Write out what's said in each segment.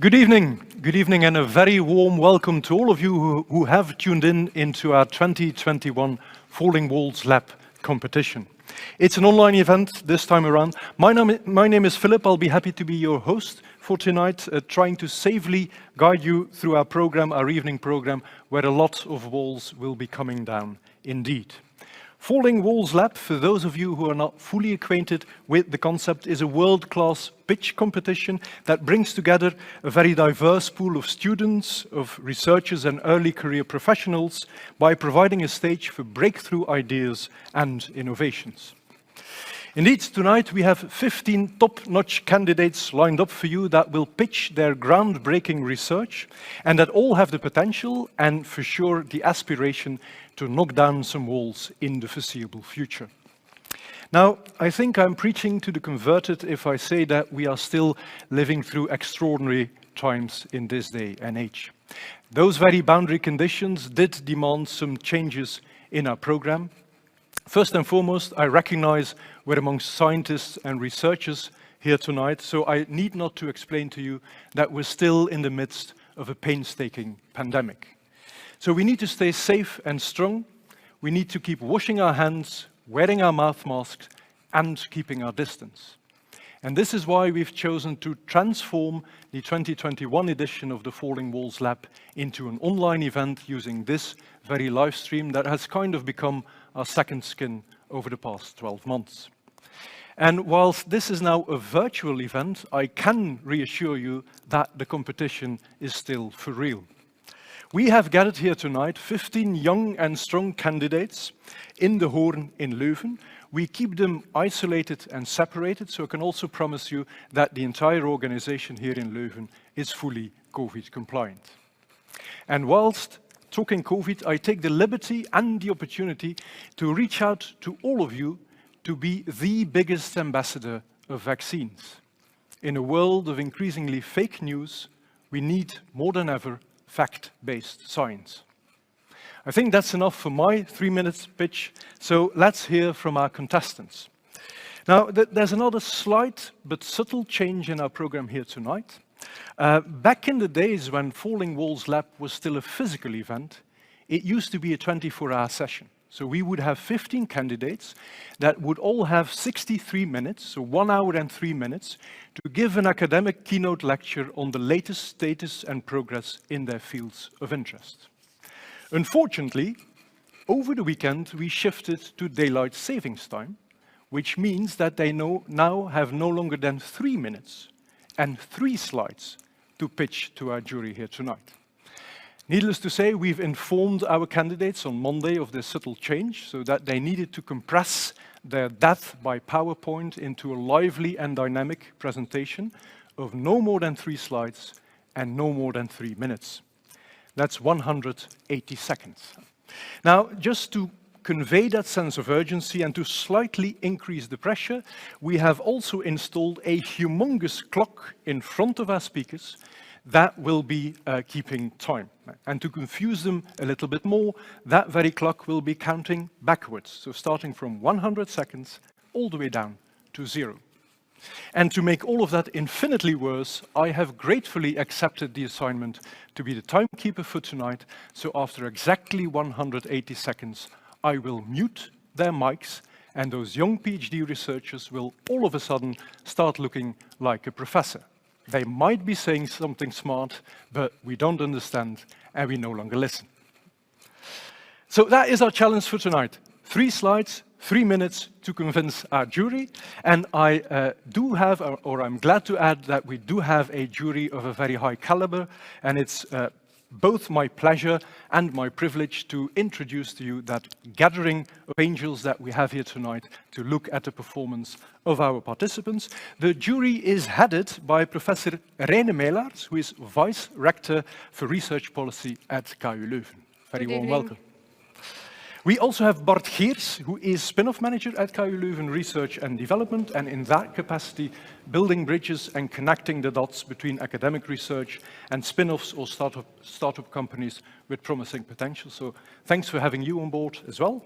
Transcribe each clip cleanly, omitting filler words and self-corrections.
Good evening and a very warm welcome to all of you who have tuned in into our 2021 Falling Walls Lab competition. It's an online event this time around. My name is Philip. I'll be happy to be your host for tonight, trying to safely guide you through our evening program, where a lot of walls will be coming down indeed. Falling Walls Lab, for those of you who are not fully acquainted with the concept, is a world-class pitch competition that brings together a very diverse pool of students, of researchers and early career professionals by providing a stage for breakthrough ideas and innovations. Indeed, tonight we have 15 top-notch candidates lined up for you that will pitch their groundbreaking research and that all have the potential and for sure the aspiration to knock down some walls in the foreseeable future. Now, I think I'm preaching to the converted if I say that we are still living through extraordinary times in this day and age. Those very boundary conditions did demand some changes in our program. First and foremost, I recognize we're amongst scientists and researchers here tonight, so I need not to explain to you that we're still in the midst of a painstaking pandemic. So we need to stay safe and strong. We need to keep washing our hands, wearing our mouth masks, and keeping our distance. And this is why we've chosen to transform the 2021 edition of the Falling Walls Lab into an online event using this very live stream that has kind of become our second skin over the past 12 months. And whilst this is now a virtual event, I can reassure you that the competition is still for real. We have gathered here tonight 15 young and strong candidates in the Hoorn in Leuven. We keep them isolated and separated, so I can also promise you that the entire organization here in Leuven is fully COVID compliant. And whilst talking COVID, I take the liberty and the opportunity to reach out to all of you to be the biggest ambassador of vaccines. In a world of increasingly fake news, we need more than ever fact-based science. I think that's enough for my 3-minute pitch, so let's hear from our contestants. Now, there's another slight but subtle change in our program here tonight. Back in the days when Falling Walls Lab was still a physical event, it used to be a 24-hour session. So we would have 15 candidates that would all have 63 minutes, so 1 hour and 3 minutes, to give an academic keynote lecture on the latest status and progress in their fields of interest. Unfortunately, over the weekend, we shifted to daylight savings time, which means that they now have no longer than 3 minutes and 3 slides to pitch to our jury here tonight. Needless to say, we've informed our candidates on Monday of this subtle change so that they needed to compress their death by PowerPoint into a lively and dynamic presentation of no more than 3 slides and no more than 3 minutes. That's 180 seconds. Now, just to convey that sense of urgency and to slightly increase the pressure, we have also installed a humongous clock in front of our speakers that will be keeping time. And to confuse them a little bit more, that very clock will be counting backwards, so starting from 100 seconds all the way down to 0. And to make all of that infinitely worse, I have gratefully accepted the assignment to be the timekeeper for tonight, so after exactly 180 seconds, I will mute their mics, and those young PhD researchers will all of a sudden start looking like a professor. They might be saying something smart, but we don't understand, and we no longer listen. So that is our challenge for tonight. 3 slides, 3 minutes to convince our jury, and I do have, or I'm glad to add that we do have a jury of a very high caliber, and it's both my pleasure and my privilege to introduce to you that gathering of angels that we have here tonight to look at the performance of our participants. The jury is headed by Professor Reine Melaars, who is Vice Rector for Research Policy at KU Leuven. Very warm welcome. We also have Bart Geers, who is spin-off manager at KU Leuven Research and Development, and in that capacity, building bridges and connecting the dots between academic research and spin-offs or startup companies with promising potential. So thanks for having you on board as well.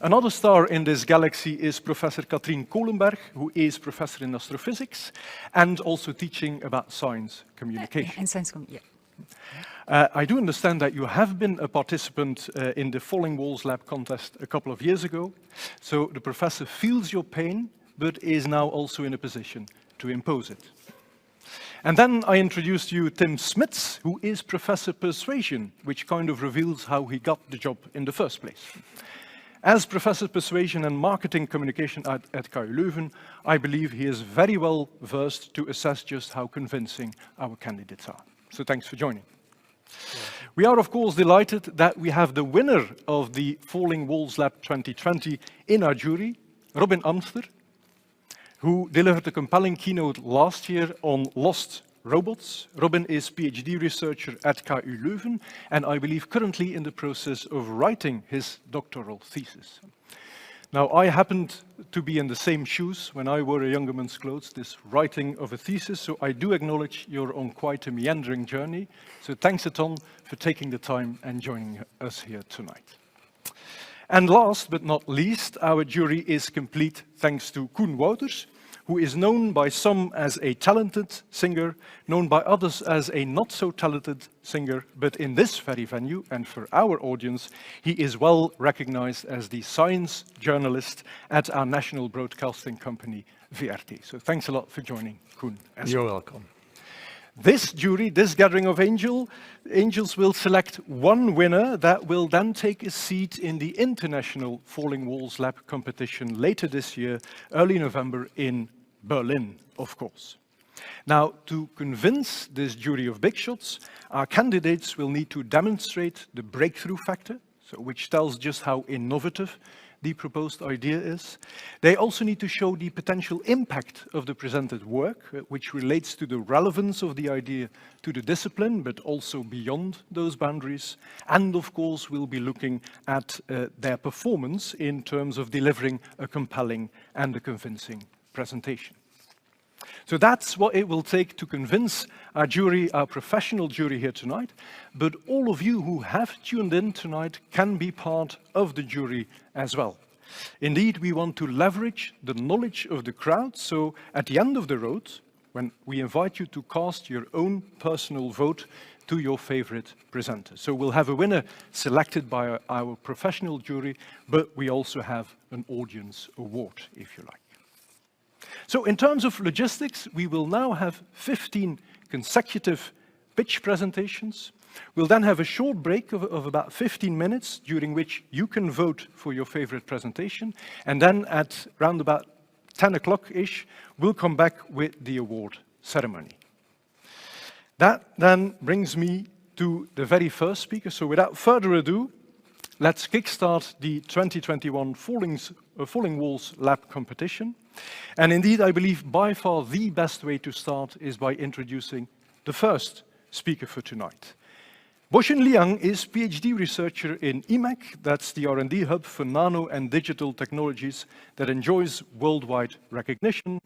Another star in this galaxy is Professor Katrien Kolenberg, who is professor in astrophysics and also teaching about science communication. And science communication, I do understand that you have been a participant in the Falling Walls Lab contest a couple of years ago. So the professor feels your pain, but is now also in a position to impose it. And then I introduced you Tim Smits, who is Professor Persuasion, which kind of reveals how he got the job in the first place. As Professor Persuasion and Marketing Communication at KU Leuven, I believe he is very well versed to assess just how convincing our candidates are. So thanks for joining. We are, of course, delighted that we have the winner of the Falling Walls Lab 2020 in our jury, Robin Amster, who delivered a compelling keynote last year on lost robots. Robin is PhD researcher at KU Leuven, and I believe currently in the process of writing his doctoral thesis. Now, I happened to be in the same shoes when I wore a younger man's clothes, this writing of a thesis, so I do acknowledge you're on quite a meandering journey. So thanks a ton for taking the time and joining us here tonight. And last but not least, our jury is complete thanks to Koen Wouters, who is known by some as a talented singer, known by others as a not-so-talented singer, but in this very venue, and for our audience, he is well recognized as the science journalist at our national broadcasting company, VRT. So thanks a lot for joining, Koen. You're welcome. This jury, this gathering of angels will select one winner that will then take a seat in the International Falling Walls Lab competition later this year, early November in Berlin, of course. Now, to convince this jury of big shots, our candidates will need to demonstrate the breakthrough factor, so which tells just how innovative the proposed idea is. They also need to show the potential impact of the presented work, which relates to the relevance of the idea to the discipline, but also beyond those boundaries. And of course, we'll be looking at their performance in terms of delivering a compelling and a convincing presentation. So that's what it will take to convince our jury, our professional jury here tonight, but all of you who have tuned in tonight can be part of the jury as well. Indeed, we want to leverage the knowledge of the crowd, so at the end of the road, when we invite you to cast your own personal vote to your favorite presenter. So we'll have a winner selected by our professional jury, but we also have an audience award, if you like. So in terms of logistics, we will now have 15 consecutive pitch presentations. We'll then have a short break of about 15 minutes, during which you can vote for your favorite presentation. And then at around about 10 o'clock-ish, we'll come back with the award ceremony. That then brings me to the very first speaker. So without further ado, let's kickstart the 2021 Falling Walls Lab competition. And indeed, I believe by far the best way to start is by introducing the first speaker for tonight. Boshun Liang is PhD researcher in IMEC, that's the R&D hub for nano and digital technologies that enjoys worldwide recognition.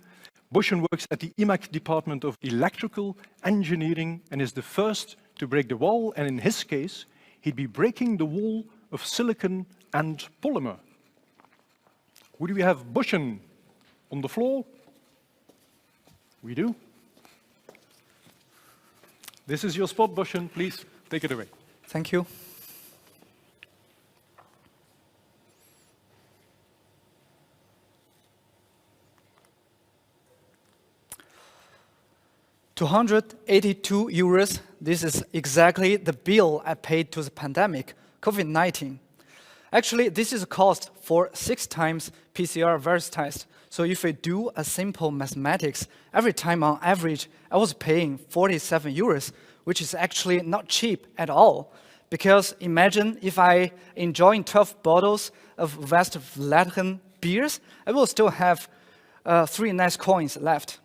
Boshun works at the IMEC Department of Electrical Engineering and is the first to break the wall, and in his case, he'd be breaking the wall of silicon and polymer. Who do we have? Boshun on the floor? We do. This is your spot, Boshun. Please take it away. Thank you. €282. This is exactly the bill I paid to the pandemic, COVID-19. Actually, this is a cost for 6 times PCR virus test. So if we do a simple mathematics, every time on average, I was paying €47, which is actually not cheap at all. Because imagine if I enjoy 12 bottles of Westvleteren beers, I will still have 3 nice coins left.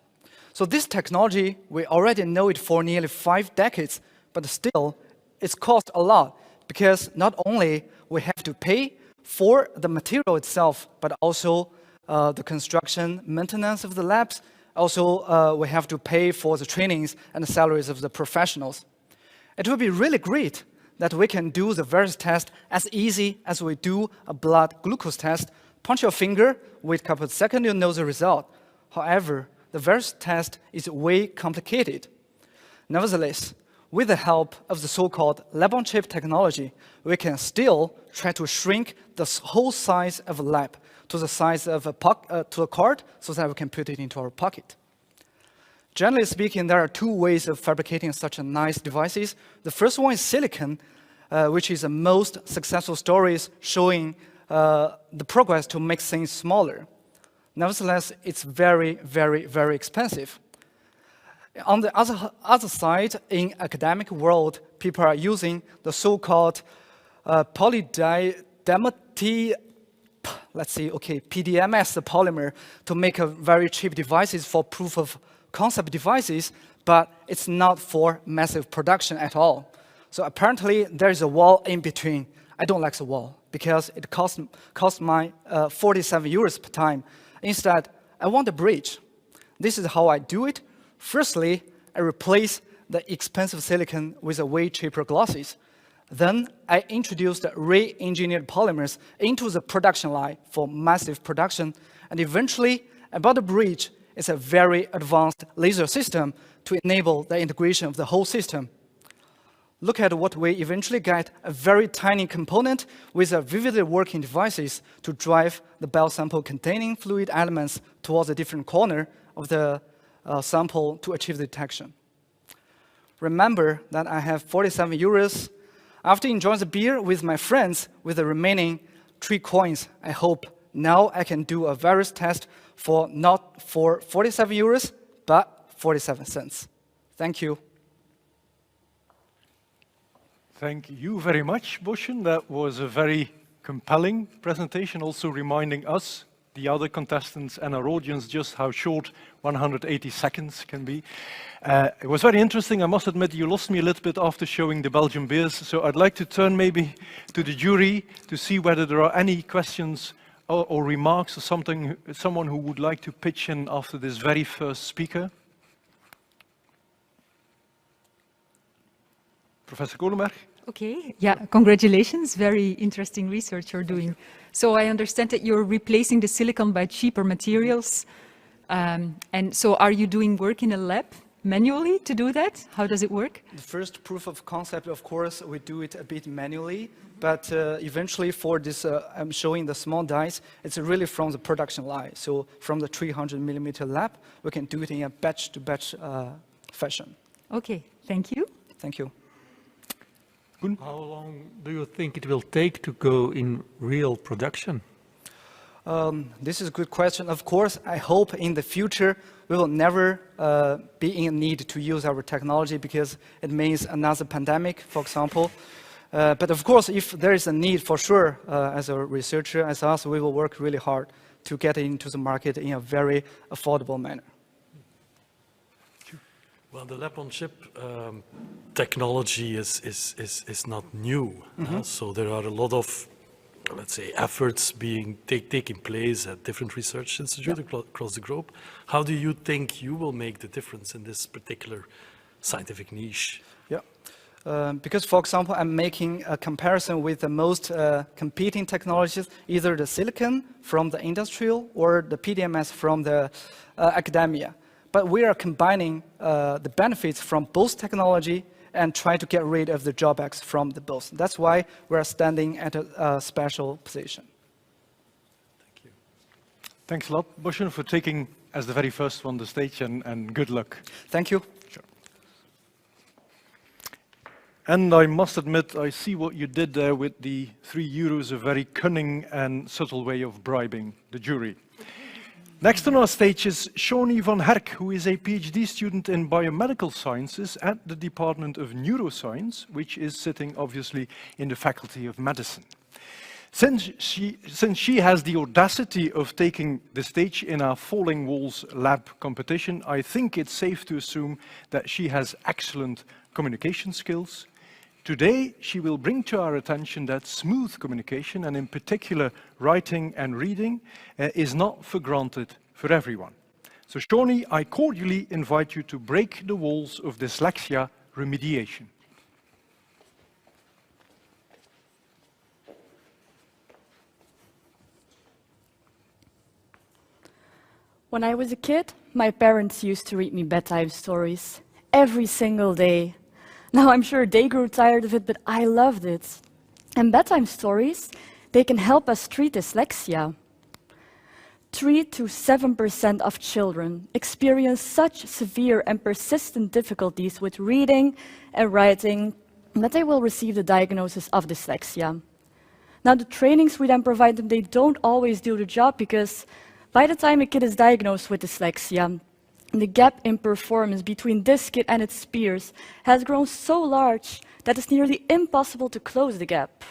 So this technology, we already know it for nearly 5 decades, but still, it's cost a lot. Because not only we have to pay for the material itself, but also the construction, maintenance of the labs. Also, we have to pay for the trainings and the salaries of the professionals. It would be really great that we can do the various test as easy as we do a blood glucose test. Punch your finger, wait a couple of seconds, you know the result. However, the various test is way complicated. Nevertheless, with the help of the so-called lab-on-chip technology, we can still try to shrink the whole size of a lab to the size of a card so that we can put it into our pocket. Generally speaking, there are two ways of fabricating such a nice devices. The first one is silicon, which is the most successful stories showing the progress to make things smaller. Nevertheless, it's very, very, very expensive. On the other side, in academic world, people are using the so-called PDMS polymer to make a very cheap devices for proof of concept devices, but it's not for massive production at all. So apparently there is a wall in between. I don't like the wall because it cost my 47 euros per time. Instead, I want a bridge. This is how I do it. Firstly, I replace the expensive silicon with a way cheaper glosses. Then I introduce the re-engineered polymers into the production line for massive production. And eventually, about the bridge is a very advanced laser system to enable the integration of the whole system. Look at what we eventually get, a very tiny component with a vividly working devices to drive the biosample containing fluid elements towards a different corner of the sample to achieve the detection. Remember that I have 47 euros. After enjoying the beer with my friends with the remaining 3 coins, I hope now I can do a various test for not for 47 euros, but 47 cents. Thank you. Thank you very much, Bosjen. That was a very compelling presentation, also reminding us, the other contestants and our audience, just how short 180 seconds can be. It was very interesting. I must admit, you lost me a little bit after showing the Belgian beers, so I'd like to turn maybe to the jury to see whether there are any questions or remarks or someone who would like to pitch in after this very first speaker. Professor Kolenberg? Okay, yeah, congratulations. Very interesting research you're doing. So I understand that you're replacing the silicon by cheaper materials. And so are you doing work in a lab manually to do that? How does it work? The first proof of concept, of course, we do it a bit manually, but eventually for this, I'm showing the small dice, it's really from the production line. So from the 300 millimeter lab, we can do it in a batch-to-batch fashion. Okay, thank you. Thank you. How long do you think it will take to go in real production? This is a good question. Of course, I hope in the future we will never be in need to use our technology because it means another pandemic, for example. But of course, if there is a need for sure, as a researcher, as us, we will work really hard to get it into the market in a very affordable manner. Well, the lab-on-chip technology is not new. So there are a lot of, let's say, efforts being taking place at different research institutes across the globe. How do you think you will make the difference in this particular scientific niche? Yeah, because, for example, I'm making a comparison with the most competing technologies, either the silicon from the industrial or the PDMS from the academia. But we are combining the benefits from both technology and try to get rid of the drawbacks from the both. That's why we're standing at a special position. Thank you. Thanks a lot, Bosjen, for taking, as the very first one, the stage, and good luck. Thank you. Sure. And I must admit, I see what you did there with the €3, a very cunning and subtle way of bribing the jury. Next on our stage is Shawnee van Herk, who is a PhD student in biomedical sciences at the Department of Neuroscience, which is sitting obviously in the Faculty of Medicine. Since she has the audacity of taking the stage in our Falling Walls lab competition, I think it's safe to assume that she has excellent communication skills. Today, she will bring to our attention that smooth communication, and in particular writing and reading, is not for granted for everyone. So Shawnee, I cordially invite you to break the walls of dyslexia remediation. When I was a kid, my parents used to read me bedtime stories every single day. Now I'm sure they grew tired of it, but I loved it. And bedtime stories, they can help us treat dyslexia. 3 to 7% of children experience such severe and persistent difficulties with reading and writing that they will receive the diagnosis of dyslexia. Now, the trainings we then provide them, they don't always do the job because by the time a kid is diagnosed with dyslexia, the gap in performance between this kid and its peers has grown so large that it's nearly impossible to close the gap.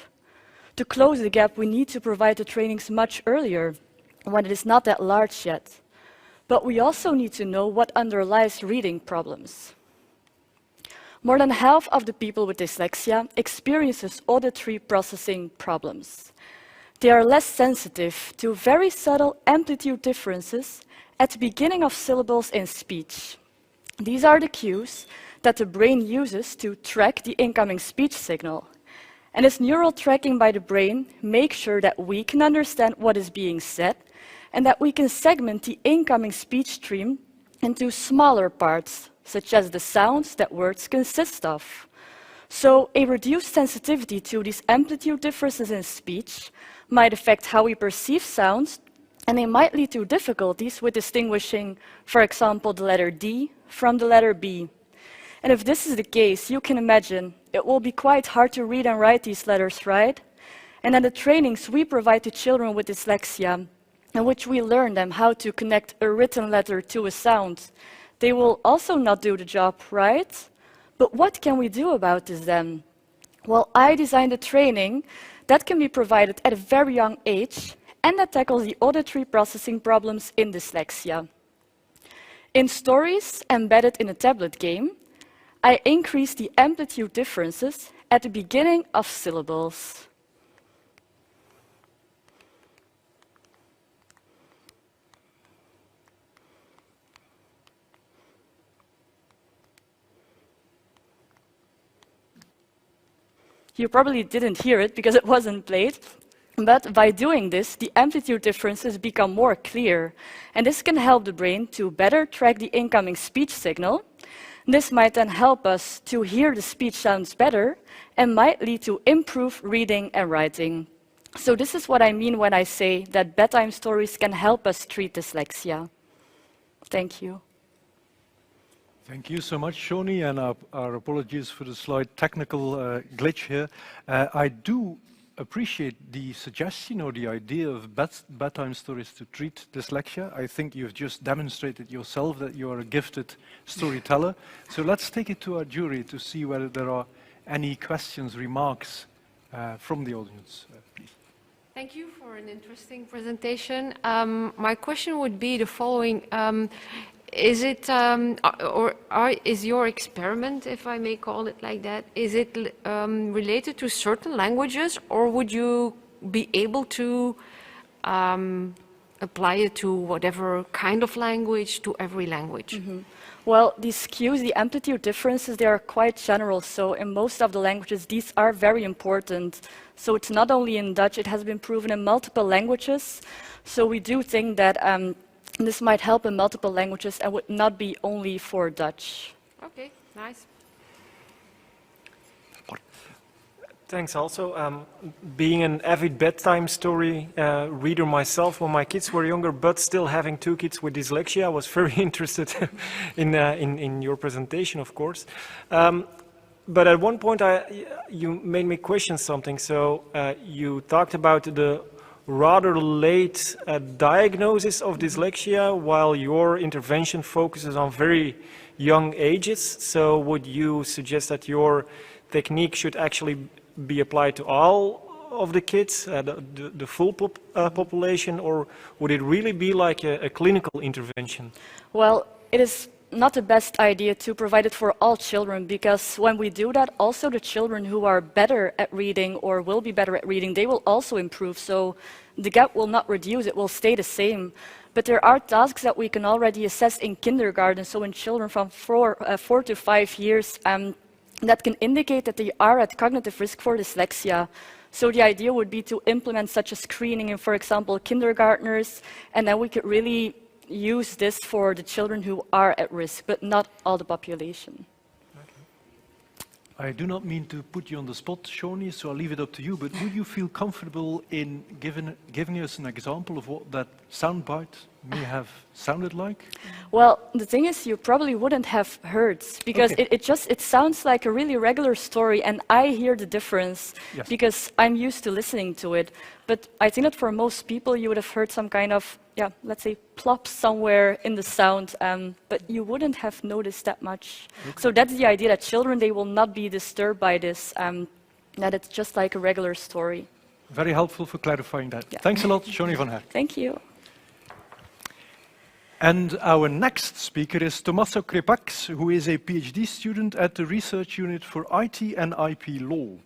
To close the gap, we need to provide the trainings much earlier, when it is not that large yet. But we also need to know what underlies reading problems. More than half of the people with dyslexia experiences auditory processing problems. They are less sensitive to very subtle amplitude differences at the beginning of syllables in speech. These are the cues that the brain uses to track the incoming speech signal. And this neural tracking by the brain makes sure that we can understand what is being said and that we can segment the incoming speech stream into smaller parts, such as the sounds that words consist of. So a reduced sensitivity to these amplitude differences in speech might affect how we perceive sounds, and they might lead to difficulties with distinguishing, for example, the letter D from the letter B. And if this is the case, you can imagine it will be quite hard to read and write these letters, right? And then the trainings we provide to children with dyslexia, in which we learn them how to connect a written letter to a sound, they will also not do the job, right? But what can we do about this then? Well, I designed a training that can be provided at a very young age and that tackles the auditory processing problems in dyslexia. In stories embedded in a tablet game, I increase the amplitude differences at the beginning of syllables. You probably didn't hear it because it wasn't played, but by doing this, the amplitude differences become more clear, and this can help the brain to better track the incoming speech signal. This might then help us to hear the speech sounds better and might lead to improved reading and writing. So this is what I mean when I say that bedtime stories can help us treat dyslexia. Thank you. Thank you so much, Shoni, and our apologies for the slight technical glitch here. I do appreciate the suggestion or the idea of bedtime stories to treat dyslexia. I think you've just demonstrated yourself that you are a gifted storyteller. So let's take it to our jury to see whether there are any questions, remarks from the audience, please. Thank you for an interesting presentation. My question would be the following. Is it, is your experiment, if I may call it like that, is it related to certain languages, or would you be able to apply it to whatever kind of language, to every language? Mm-hmm. Well, these cues, the amplitude differences, they are quite general. So in most of the languages, these are very important. So it's not only in Dutch, it has been proven in multiple languages. So we do think that this might help in multiple languages and would not be only for Dutch. Okay, nice. Thanks also. Being an avid bedtime story reader myself when my kids were younger, but still having 2 kids with dyslexia, I was very interested in your presentation, of course. But at one point, you made me question something. So you talked about the rather late diagnosis of dyslexia, while your intervention focuses on very young ages. So would you suggest that your technique should actually be applied to all of the kids, the full population, or would it really be like a clinical intervention? Well, it is not the best idea to provide it for all children, because when we do that, also the children who are better at reading or will be better at reading, they will also improve. So the gap will not reduce, it will stay the same. But there are tasks that we can already assess in kindergarten, so in children from 4 to 5 years, that can indicate that they are at cognitive risk for dyslexia. So the idea would be to implement such a screening in, for example, kindergartners, and then we could really use this for the children who are at risk, but not all the population. I do not mean to put you on the spot, Shoni, so I'll leave it up to you, but would you feel comfortable in giving us an example of what that soundbite may have sounded like? Well, the thing is, you probably wouldn't have heard, because Okay. it sounds like a really regular story, and I hear the difference Yes. because I'm used to listening to it. But I think that for most people, you would have heard some kind of, yeah, let's say, plop somewhere in the sound, but you wouldn't have noticed that much. So that's the idea, that children, they will not be disturbed by this, that it's just like a regular story. Very helpful for clarifying that. Yeah. Thanks a lot, Shoni van Herk. Thank you. And our next speaker is Tommaso Crepax, who is a PhD student at the Research Unit for IT and IP Law.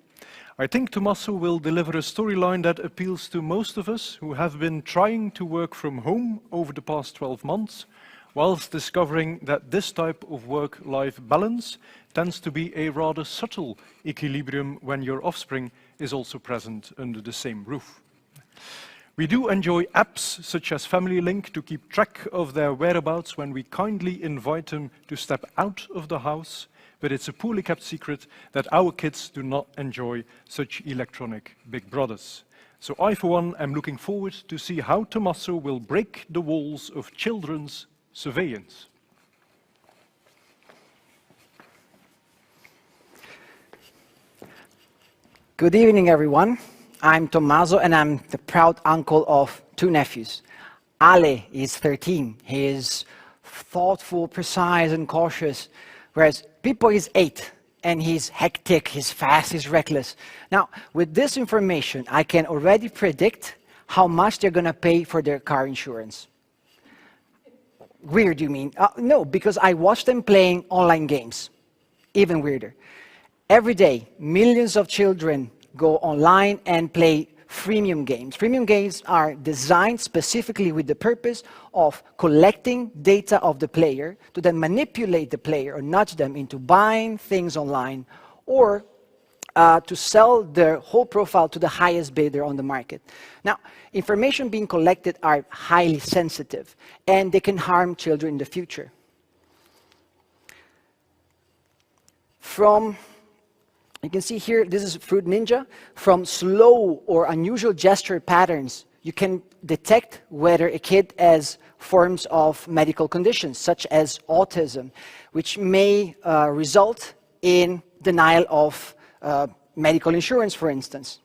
I think Tommaso will deliver a storyline that appeals to most of us who have been trying to work from home over the past 12 months, whilst discovering that this type of work-life balance tends to be a rather subtle equilibrium when your offspring is also present under the same roof. We do enjoy apps such as Family Link to keep track of their whereabouts when we kindly invite them to step out of the house, but it's a poorly kept secret that our kids do not enjoy such electronic big brothers. So I, for one, am looking forward to see how Tommaso will break the walls of children's surveillance. Good evening, everyone. I'm Tommaso, and I'm the proud uncle of 2 nephews. Ale is 13. He is thoughtful, precise, and cautious, whereas Pippo is 8, and he's hectic, he's fast, he's reckless. Now, with this information, I can already predict how much they're going to pay for their car insurance. Weird, you mean? No, because I watch them playing online games. Even weirder. Every day, millions of children go online and play freemium games. Freemium games are designed specifically with the purpose of collecting data of the player to then manipulate the player or nudge them into buying things online, or to sell their whole profile to the highest bidder on the market. Now, information being collected are highly sensitive, and they can harm children in the future. You can see here, this is Fruit Ninja. From slow or unusual gesture patterns, you can detect whether a kid has forms of medical conditions, such as autism, which may result in denial of medical insurance, for instance.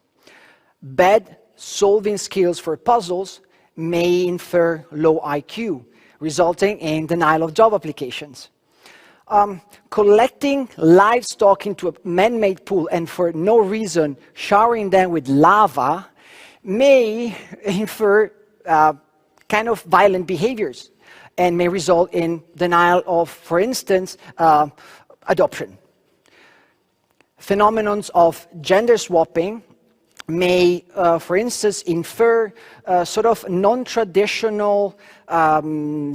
Bad solving skills for puzzles may infer low IQ, resulting in denial of job applications. Collecting livestock into a man-made pool and for no reason showering them with lava may infer kind of violent behaviors and may result in denial of, for instance, adoption. Phenomenons of gender swapping may, for instance, infer sort of non-traditional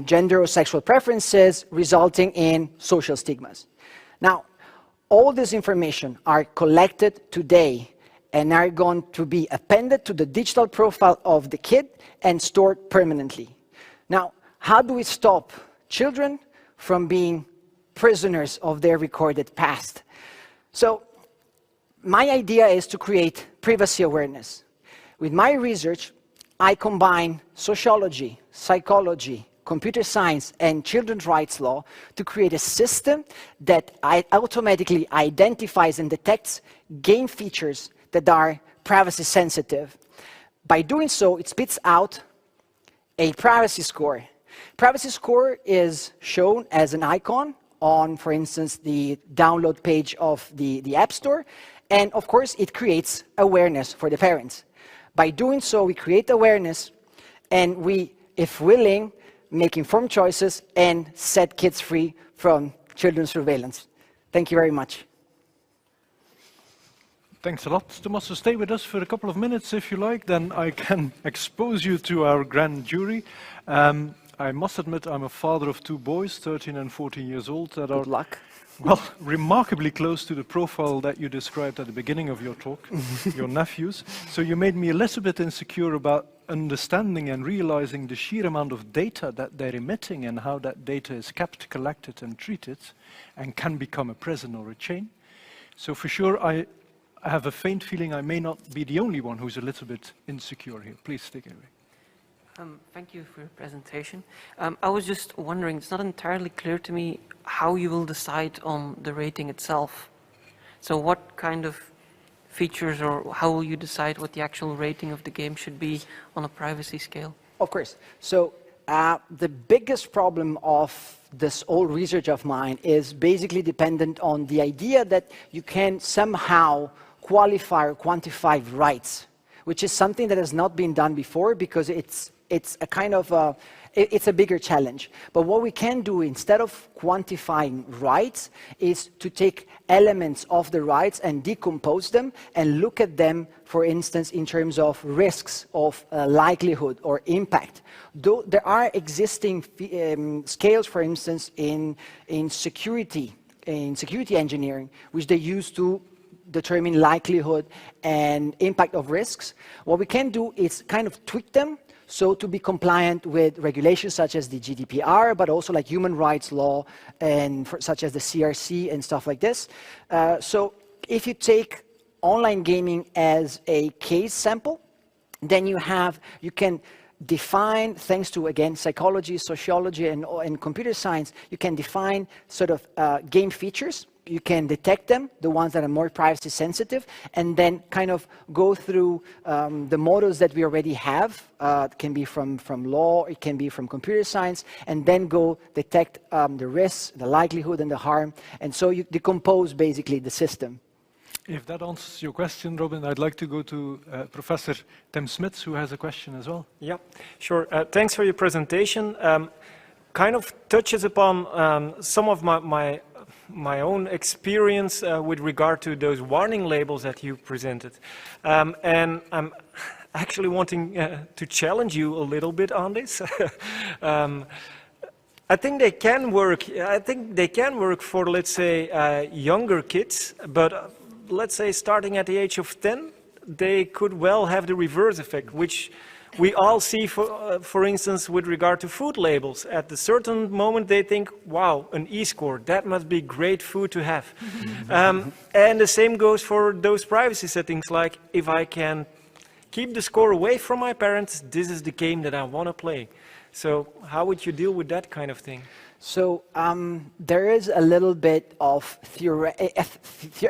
gender or sexual preferences, resulting in social stigmas. Now, all this information are collected today and are going to be appended to the digital profile of the kid and stored permanently. Now, how do we stop children from being prisoners of their recorded past? So, my idea is to create privacy awareness. With my research, I combine sociology, psychology, computer science, and children's rights law to create a system that automatically identifies and detects game features that are privacy sensitive. By doing so, it spits out a privacy score. Privacy score is shown as an icon on, for instance, the download page of the App Store. And of course, it creates awareness for the parents. By doing so, we create awareness, and we, if willing, make informed choices and set kids free from children's surveillance. Thank you very much. Thanks a lot, Tommaso. Stay with us for a couple of minutes, if you like, then I can expose you to our grand jury. I must admit I'm a father of 2 boys, 13 and 14 years old, that are Good luck. well, remarkably close to the profile that you described at the beginning of your talk, your nephews. So you made me a little bit insecure about understanding and realizing the sheer amount of data that they're emitting and how that data is kept, collected, and treated, and can become a prison or a chain. So for sure, I have a faint feeling I may not be the only one who's a little bit insecure here. Please take it away. Thank you for your presentation. I was just wondering, it's not entirely clear to me how you will decide on the rating itself. So what kind of features, or how will you decide what the actual rating of the game should be on a privacy scale? Of course. So the biggest problem of this old research of mine is basically dependent on the idea that you can somehow qualify or quantify rights, which is something that has not been done before because it's a kind of it's a bigger challenge. But what we can do instead of quantifying rights is to take elements of the rights and decompose them and look at them, for instance, in terms of risks, of likelihood or impact. Though there are existing scales, for instance, in security engineering, which they use to determine likelihood and impact of risks. What we can do is kind of tweak them so to be compliant with regulations such as the GDPR, but also like human rights law and such as the CRC and stuff like this. So if you take online gaming as a case sample, then you can define, thanks to, again, psychology, sociology, and computer science, you can define sort of game features. You can detect them, the ones that are more privacy sensitive, and then kind of go through the models that we already have. It can be from law, it can be from computer science, and then go detect the risks, the likelihood, and the harm. And so you decompose basically the system. If that answers your question, Robin, I'd like to go to Professor Tim Smits, who has a question as well. Yeah, sure. Thanks for your presentation. Kind of touches upon some of my own experience with regard to those warning labels that you presented. And I'm actually wanting to challenge you a little bit on this. I think they can work. I think they can work for, let's say, younger kids, but let's say starting at the age of 10, they could well have the reverse effect, which we all see, for instance, with regard to food labels. At a certain moment, they think, wow, an E-score, that must be great food to have. And the same goes for those privacy settings, like if I can keep the score away from my parents, this is the game that I want to play. So how would you deal with that kind of thing? So there is a little bit of,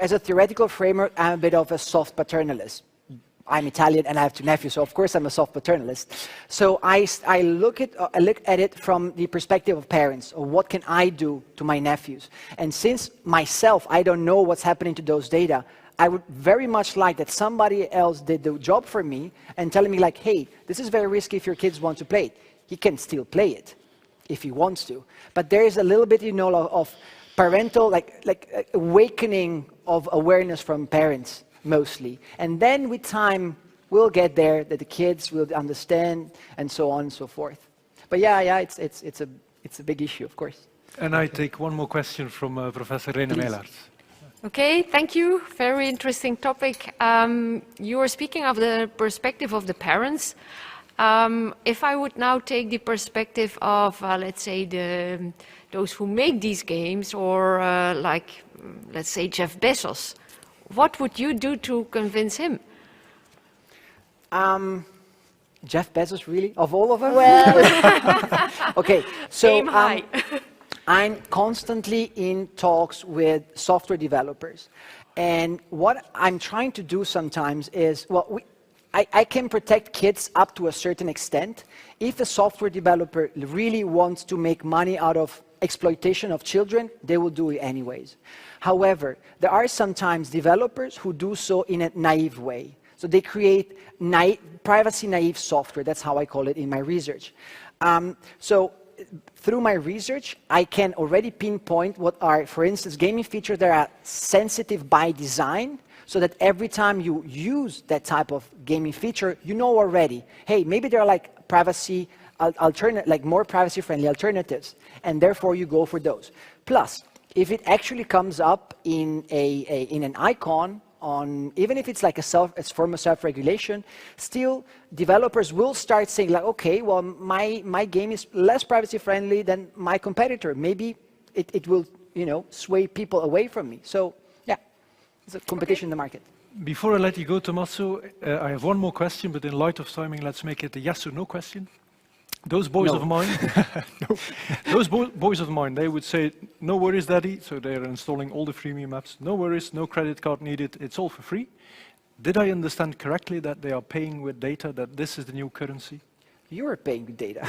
as a theoretical framework, I'm a bit of a soft paternalist. I'm Italian and I have 2 nephews, so of course I'm a soft paternalist. So I look at it from the perspective of parents, or what can I do to my nephews? And since myself, I don't know what's happening to those data, I would very much like that somebody else did the job for me and telling me like, hey, this is very risky if your kids want to play it. He can still play it if he wants to. But there is a little bit, of parental, like awakening of awareness from parents, mostly. And then with time, we'll get there, that the kids will understand, and so on and so forth. But yeah, it's a big issue, of course. And I take one more question from Professor Rene Meelaert. Okay, thank you. Very interesting topic. You were speaking of the perspective of the parents. If I would now take the perspective of, let's say, those who make these games, or let's say, Jeff Bezos, what would you do to convince him? Jeff Bezos, really? Of all of them? Well, okay, so aim high. I'm constantly in talks with software developers. And what I'm trying to do sometimes is, well, I can protect kids up to a certain extent. If a software developer really wants to make money out of exploitation of children, they will do it anyways. However, there are sometimes developers who do so in a naive way. So they create privacy-naive software. That's how I call it in my research. So through my research, I can already pinpoint what are, for instance, gaming features that are sensitive by design, so that every time you use that type of gaming feature, you know already, hey, maybe there are like privacy like more privacy-friendly alternatives, and therefore you go for those. Plus, if it actually comes up in an icon even if it's like it's form of self-regulation, still developers will start saying like, okay, well, my game is less privacy friendly than my competitor. Maybe it will, sway people away from me. So yeah, it's a competition in the market. Before I let you go, Tommaso, I have one more question, but in light of timing, let's make it a yes or no question. Those boys of mine, no. Those boys of mine, they would say, no worries, Daddy. So they're installing all the freemium apps. No worries, no credit card needed. It's all for free. Did I understand correctly that they are paying with data, that this is the new currency? You are paying with data.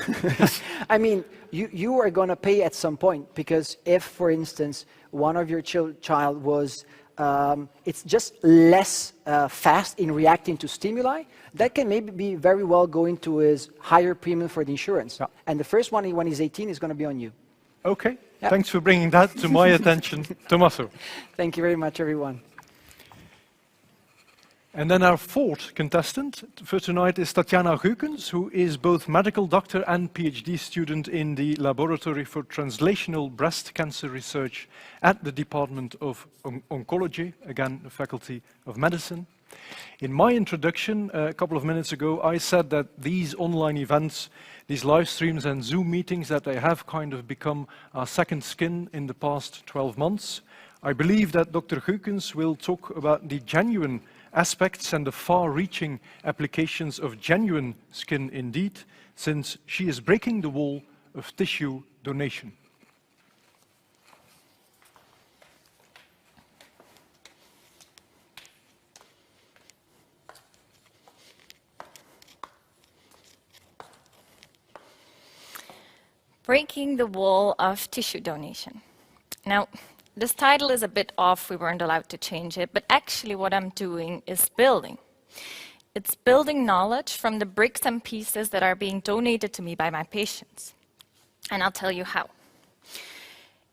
I mean, you are going to pay at some point, because if, for instance, one of your child was it's just less fast in reacting to stimuli, that can maybe be very well going to his higher premium for the insurance. Yeah. And the first one, when he's 18, is going to be on you. Okay, yeah. Thanks for bringing that to my attention, Tommaso. Thank you very much, everyone. And then our fourth contestant for tonight is Tatjana Geukens, who is both medical doctor and PhD student in the Laboratory for Translational Breast Cancer Research at the Department of Oncology, again, the Faculty of Medicine. In my introduction a couple of minutes ago, I said that these online events, these live streams and Zoom meetings, that they have kind of become our second skin in the past 12 months. I believe that Dr. Geukens will talk about the genuine aspects and the far-reaching applications of genuine skin indeed, since she is breaking the wall of tissue donation. Breaking the wall of tissue donation. Now, this title is a bit off, we weren't allowed to change it, but actually what I'm doing is building. It's building knowledge from the bricks and pieces that are being donated to me by my patients. And I'll tell you how.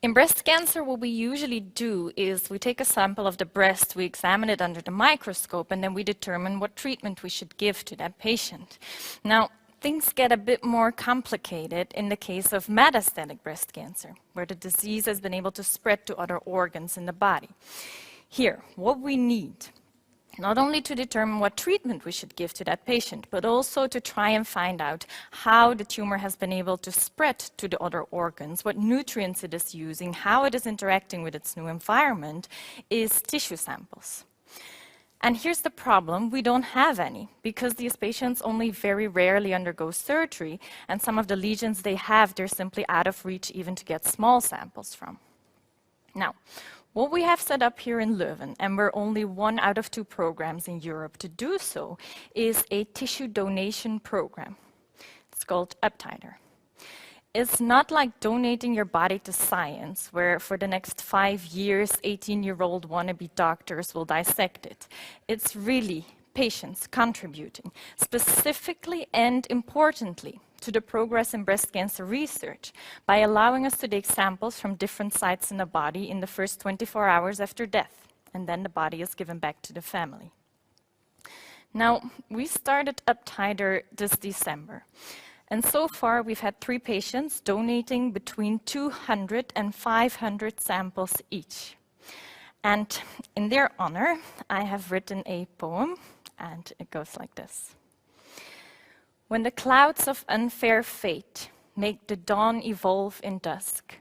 In breast cancer, what we usually do is we take a sample of the breast, we examine it under the microscope, and then we determine what treatment we should give to that patient. Now, things get a bit more complicated in the case of metastatic breast cancer, where the disease has been able to spread to other organs in the body. Here, what we need, not only to determine what treatment we should give to that patient, but also to try and find out how the tumor has been able to spread to the other organs, what nutrients it is using, how it is interacting with its new environment, is tissue samples. And here's the problem, we don't have any, because these patients only very rarely undergo surgery, and some of the lesions they have, they're simply out of reach even to get small samples from. Now, what we have set up here in Leuven, and we're only 1 out of 2 programs in Europe to do so, is a tissue donation program. It's called UpTiter. It's not like donating your body to science, where for the next 5 years, 18-year-old wannabe doctors will dissect it. It's really patients contributing, specifically and importantly, to the progress in breast cancer research by allowing us to take samples from different sites in the body in the first 24 hours after death, and then the body is given back to the family. Now, we started UpTiter this December. And so far, we've had 3 patients donating between 200 and 500 samples each. And in their honor, I have written a poem, and it goes like this. When the clouds of unfair fate make the dawn evolve in dusk,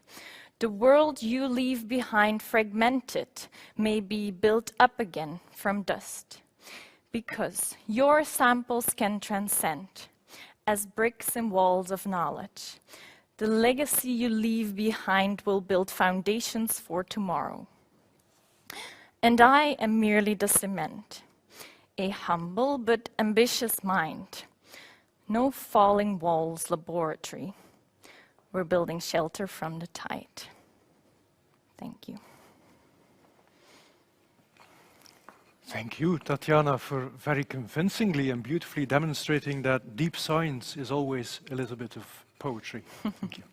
the world you leave behind fragmented may be built up again from dust. Because your samples can transcend as bricks and walls of knowledge. The legacy you leave behind will build foundations for tomorrow. And I am merely the cement, a humble but ambitious mind. No falling walls laboratory. We're building shelter from the tide. Thank you. Thank you, Tatjana, for very convincingly and beautifully demonstrating that deep science is always a little bit of poetry. Thank you.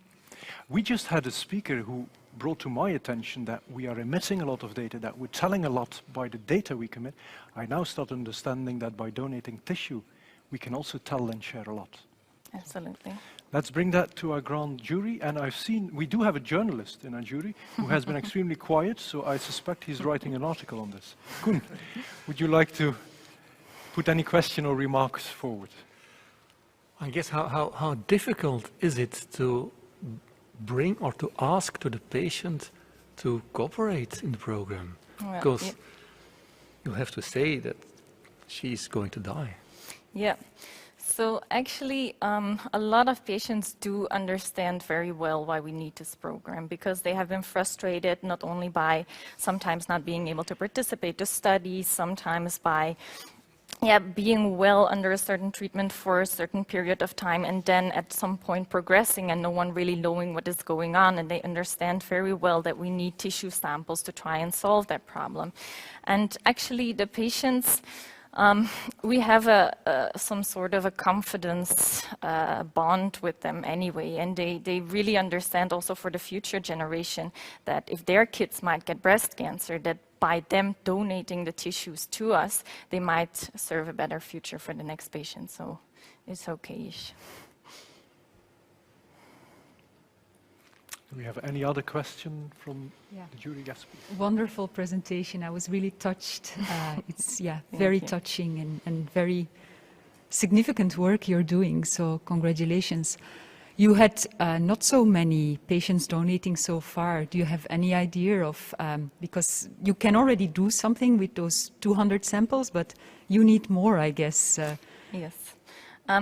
We just had a speaker who brought to my attention that we are emitting a lot of data, that we're telling a lot by the data we commit. I now start understanding that by donating tissue, we can also tell and share a lot. Absolutely. Let's bring that to our grand jury. And I've seen, we do have a journalist in our jury who has been extremely quiet, so I suspect he's writing an article on this. Koen, would you like to put any question or remarks forward? I guess how difficult is it to bring or to ask to the patient to cooperate in the program? Well, Because you have to say that she's going to die. Yeah. So actually, a lot of patients do understand very well why we need this program, because they have been frustrated not only by sometimes not being able to participate to study, sometimes by being well under a certain treatment for a certain period of time and then at some point progressing and no one really knowing what is going on, and they understand very well that we need tissue samples to try and solve that problem. And actually the patients, we have some sort of a confidence bond with them anyway, and they really understand also for the future generation that if their kids might get breast cancer, that by them donating the tissues to us, they might serve a better future for the next patient. So it's okay-ish. Do we have any other question from the jury? Yes, please. Wonderful presentation. I was really touched. It's very touching and very significant work you're doing. So congratulations. You had not so many patients donating so far. Do you have any idea of, because you can already do something with those 200 samples, but you need more, I guess. Yes.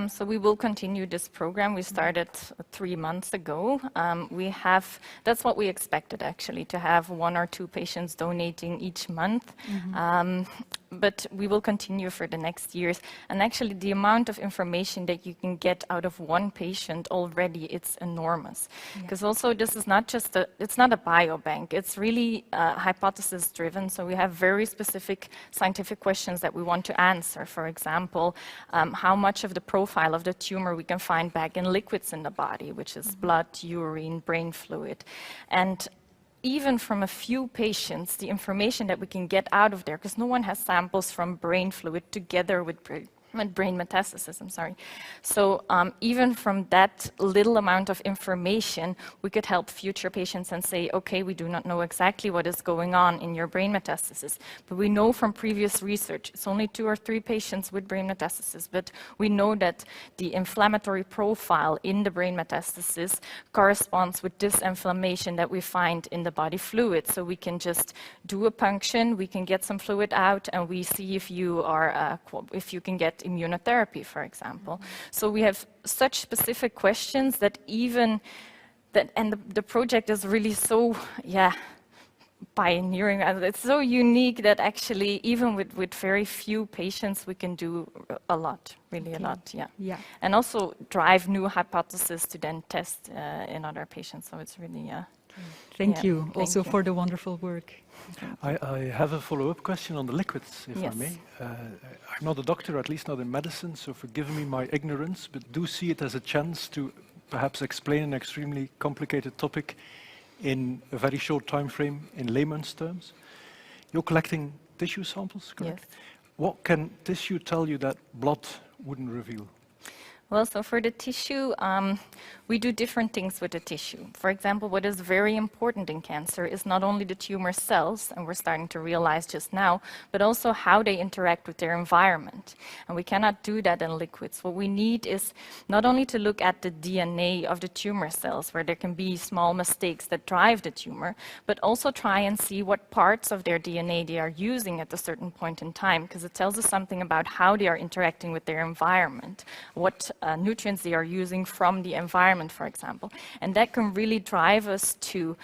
So we will continue this program. We started 3 months ago. That's what we expected actually, to have 1 or 2 patients donating each month. But we will continue for the next years. And actually the amount of information that you can get out of 1 patient already, it's enormous. Because also this is not just it's not a biobank, it's really hypothesis driven. So we have very specific scientific questions that we want to answer. For example, how much of the profile of the tumor we can find back in liquids in the body, which is blood, urine, brain fluid. And even from a few patients, the information that we can get out of there, because no one has samples from brain fluid together with brain metastasis, I'm sorry. So even from that little amount of information, we could help future patients and say, okay, we do not know exactly what is going on in your brain metastasis, but we know from previous research, it's only 2 or 3 patients with brain metastasis, but we know that the inflammatory profile in the brain metastasis corresponds with this inflammation that we find in the body fluid. So we can just do a punction, we can get some fluid out, and we see if you are, if you can get immunotherapy, for example. So we have such specific questions that even that, and the project is really so, pioneering. It's so unique that actually even with very few patients we can do a lot, really a lot, And also drive new hypotheses to then test in other patients. So it's really, Thank you also for the wonderful work. I have a follow-up question on the liquids, if I may. I'm not a doctor, at least not in medicine, so forgive me my ignorance, but do see it as a chance to perhaps explain an extremely complicated topic in a very short time frame in layman's terms. You're collecting tissue samples, correct? Yes. What can tissue tell you that blood wouldn't reveal? Well, so for the tissue, we do different things with the tissue. For example, what is very important in cancer is not only the tumor cells, and we're starting to realize just now, but also how they interact with their environment. And we cannot do that in liquids. What we need is not only to look at the DNA of the tumor cells, where there can be small mistakes that drive the tumor, but also try and see what parts of their DNA they are using at a certain point in time, because it tells us something about how they are interacting with their environment, what nutrients they are using from the environment, for example. And that can really drive us to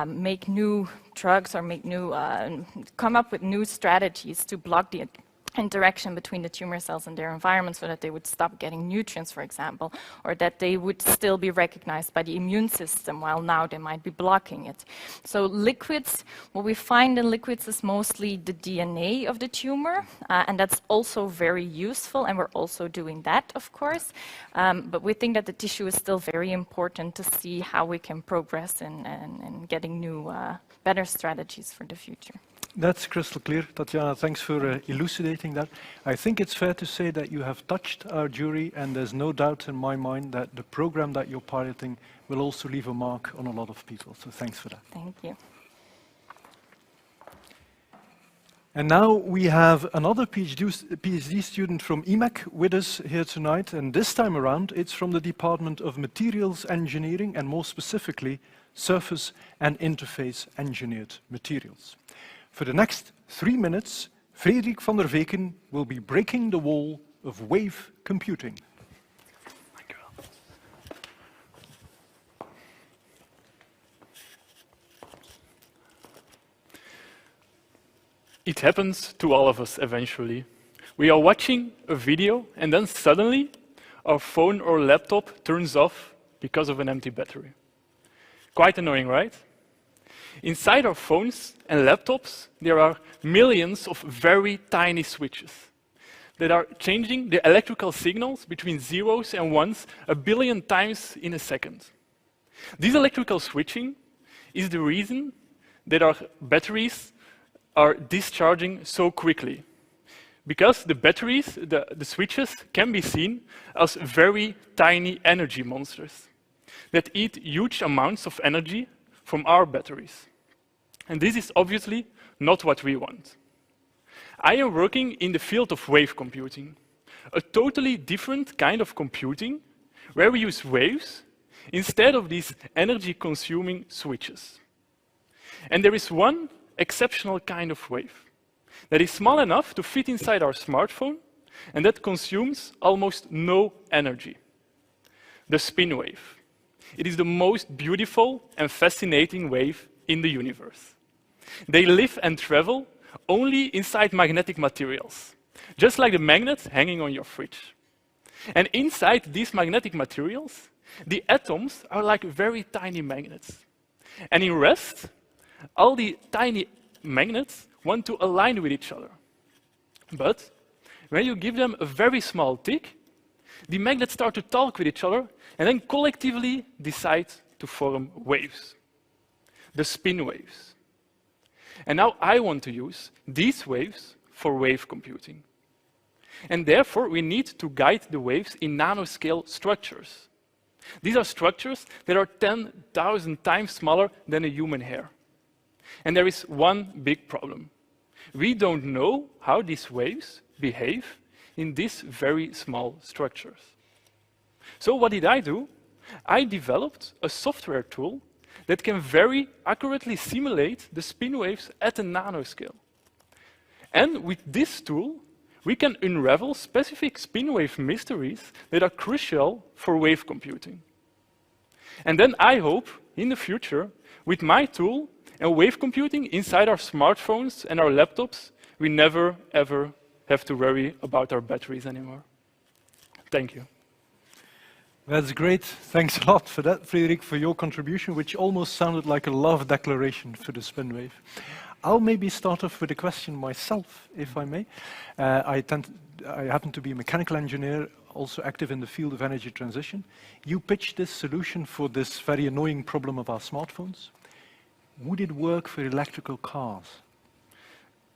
make new drugs or make new, come up with new strategies to block the interaction between the tumor cells and their environment so that they would stop getting nutrients, for example, or that they would still be recognized by the immune system while now they might be blocking it. So liquids, what we find in liquids is mostly the DNA of the tumor, and that's also very useful, and we're also doing that, of course. But we think that the tissue is still very important to see how we can progress in getting new, better strategies for the future. That's crystal clear. Tatjana, thanks for elucidating that. I think it's fair to say that you have touched our jury, and there's no doubt in my mind that the program that you're piloting will also leave a mark on a lot of people. So thanks for that. Thank you. And now we have another PhD student from EMAC with us here tonight, and this time around it's from the Department of Materials Engineering, and more specifically, Surface and Interface Engineered Materials. For the next 3 minutes, Frederik van der Veken will be breaking the wall of wave computing. It happens to all of us eventually. We are watching a video and then suddenly our phone or laptop turns off because of an empty battery. Quite annoying, right? Inside our phones and laptops, there are millions of very tiny switches that are changing the electrical signals between zeros and ones 1 billion times in a second. This electrical switching is the reason that our batteries are discharging so quickly. Because the batteries, the switches, can be seen as very tiny energy monsters that eat huge amounts of energy from our batteries. And this is obviously not what we want. I am working in the field of wave computing, a totally different kind of computing where we use waves instead of these energy-consuming switches. And there is one exceptional kind of wave that is small enough to fit inside our smartphone and that consumes almost no energy. The spin wave. It is the most beautiful and fascinating wave in the universe. They live and travel only inside magnetic materials, just like the magnets hanging on your fridge. And inside these magnetic materials, the atoms are like very tiny magnets. And in rest, all the tiny magnets want to align with each other. But when you give them a very small tick, the magnets start to talk with each other and then collectively decide to form waves, the spin waves. And now I want to use these waves for wave computing. And therefore, we need to guide the waves in nanoscale structures. These are structures that are 10,000 times smaller than a human hair. And there is one big problem. We don't know how these waves behave in these very small structures. So what did I do? I developed a software tool that can very accurately simulate the spin waves at a nanoscale. And with this tool, we can unravel specific spin wave mysteries that are crucial for wave computing. And then I hope, in the future, with my tool and wave computing inside our smartphones and our laptops, we never, ever have to worry about our batteries anymore. Thank you. That's great. Thanks a lot for that, Frederik, for your contribution, which almost sounded like a love declaration for the spin wave. I'll maybe start off with a question myself, if I may. I happen to be a mechanical engineer, also active in the field of energy transition. You pitched this solution for this very annoying problem of our smartphones. Would it work for electrical cars?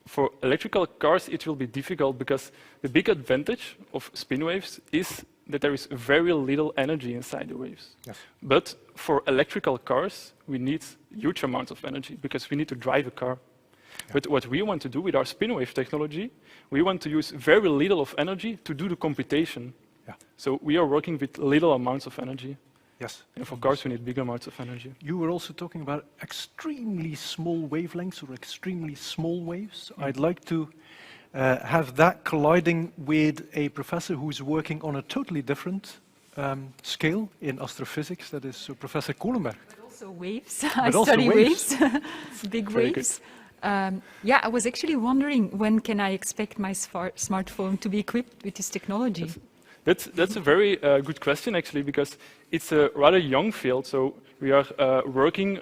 For electrical cars, it will be difficult because the big advantage of spin waves is that there is very little energy inside the waves. Yes. But for electrical cars, we need huge amounts of energy because we need to drive a car. Yeah. But what we want to do with our spin wave technology, we want to use very little of energy to do the computation. Yeah. So we are working with little amounts of energy. Yes. And for cars, we need big amounts of energy. You were also talking about extremely small wavelengths or extremely small waves. I'd like to have that colliding with a professor who's working on a totally different scale in astrophysics, that is Professor Kohlenberg. But also waves. I study waves, big waves. Yeah, I was actually wondering, when can I expect my smartphone to be equipped with this technology? That's a very good question, actually, because it's a rather young field. So we are working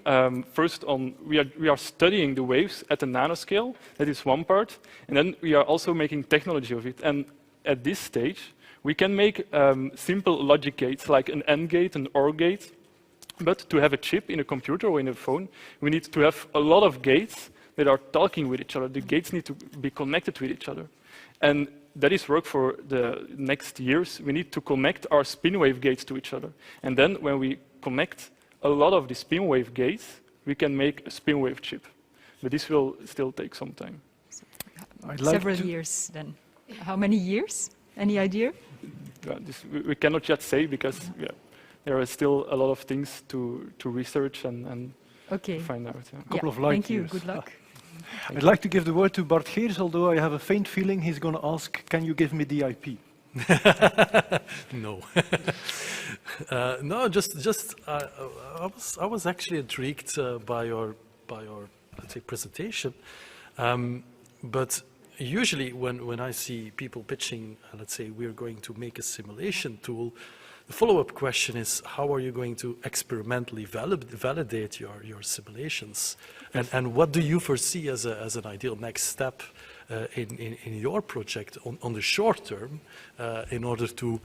first on, we are studying the waves at the nanoscale. That is one part. And then we are also making technology of it. And at this stage, we can make simple logic gates, like an AND gate, an OR gate. But to have a chip in a computer or in a phone, we need to have a lot of gates that are talking with each other. The gates need to be connected with each other. And that is work for the next years. We need to connect our spin wave gates to each other. And then when we connect a lot of the spin wave gates, we can make a spin wave chip. But this will still take some time. Several years then. How many years? Any idea? We cannot yet say because there are still a lot of things to research and find out. Yeah. A couple of light Thank you. years. Good luck. I'd like to give the word to Bart Geers, although I have a faint feeling he's going to ask, can you give me the IP? No. No, I was actually intrigued by your let's say presentation, but usually when I see people pitching, let's say we're going to make a simulation tool, the follow-up question is how are you going to experimentally validate your simulations, and what do you foresee as an ideal next step in your project on the short term in order to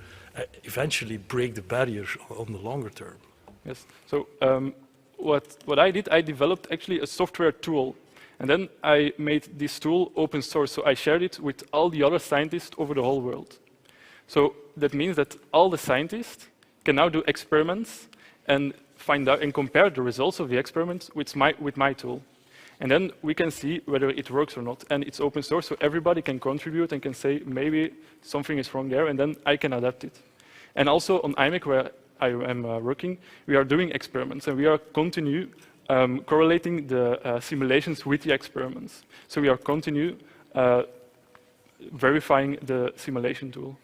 eventually break the barrier on the longer term? Yes. So what I did, I developed actually a software tool. And then I made this tool open source. So I shared it with all the other scientists over the whole world. So that means that all the scientists can now do experiments and find out and compare the results of the experiments with my tool. And then we can see whether it works or not. And it's open source, so everybody can contribute and can say, maybe something is wrong there, and then I can adapt it. And also on IMEC, where I am working, we are doing experiments, and we are continue correlating the simulations with the experiments. So we are continue verifying the simulation tool.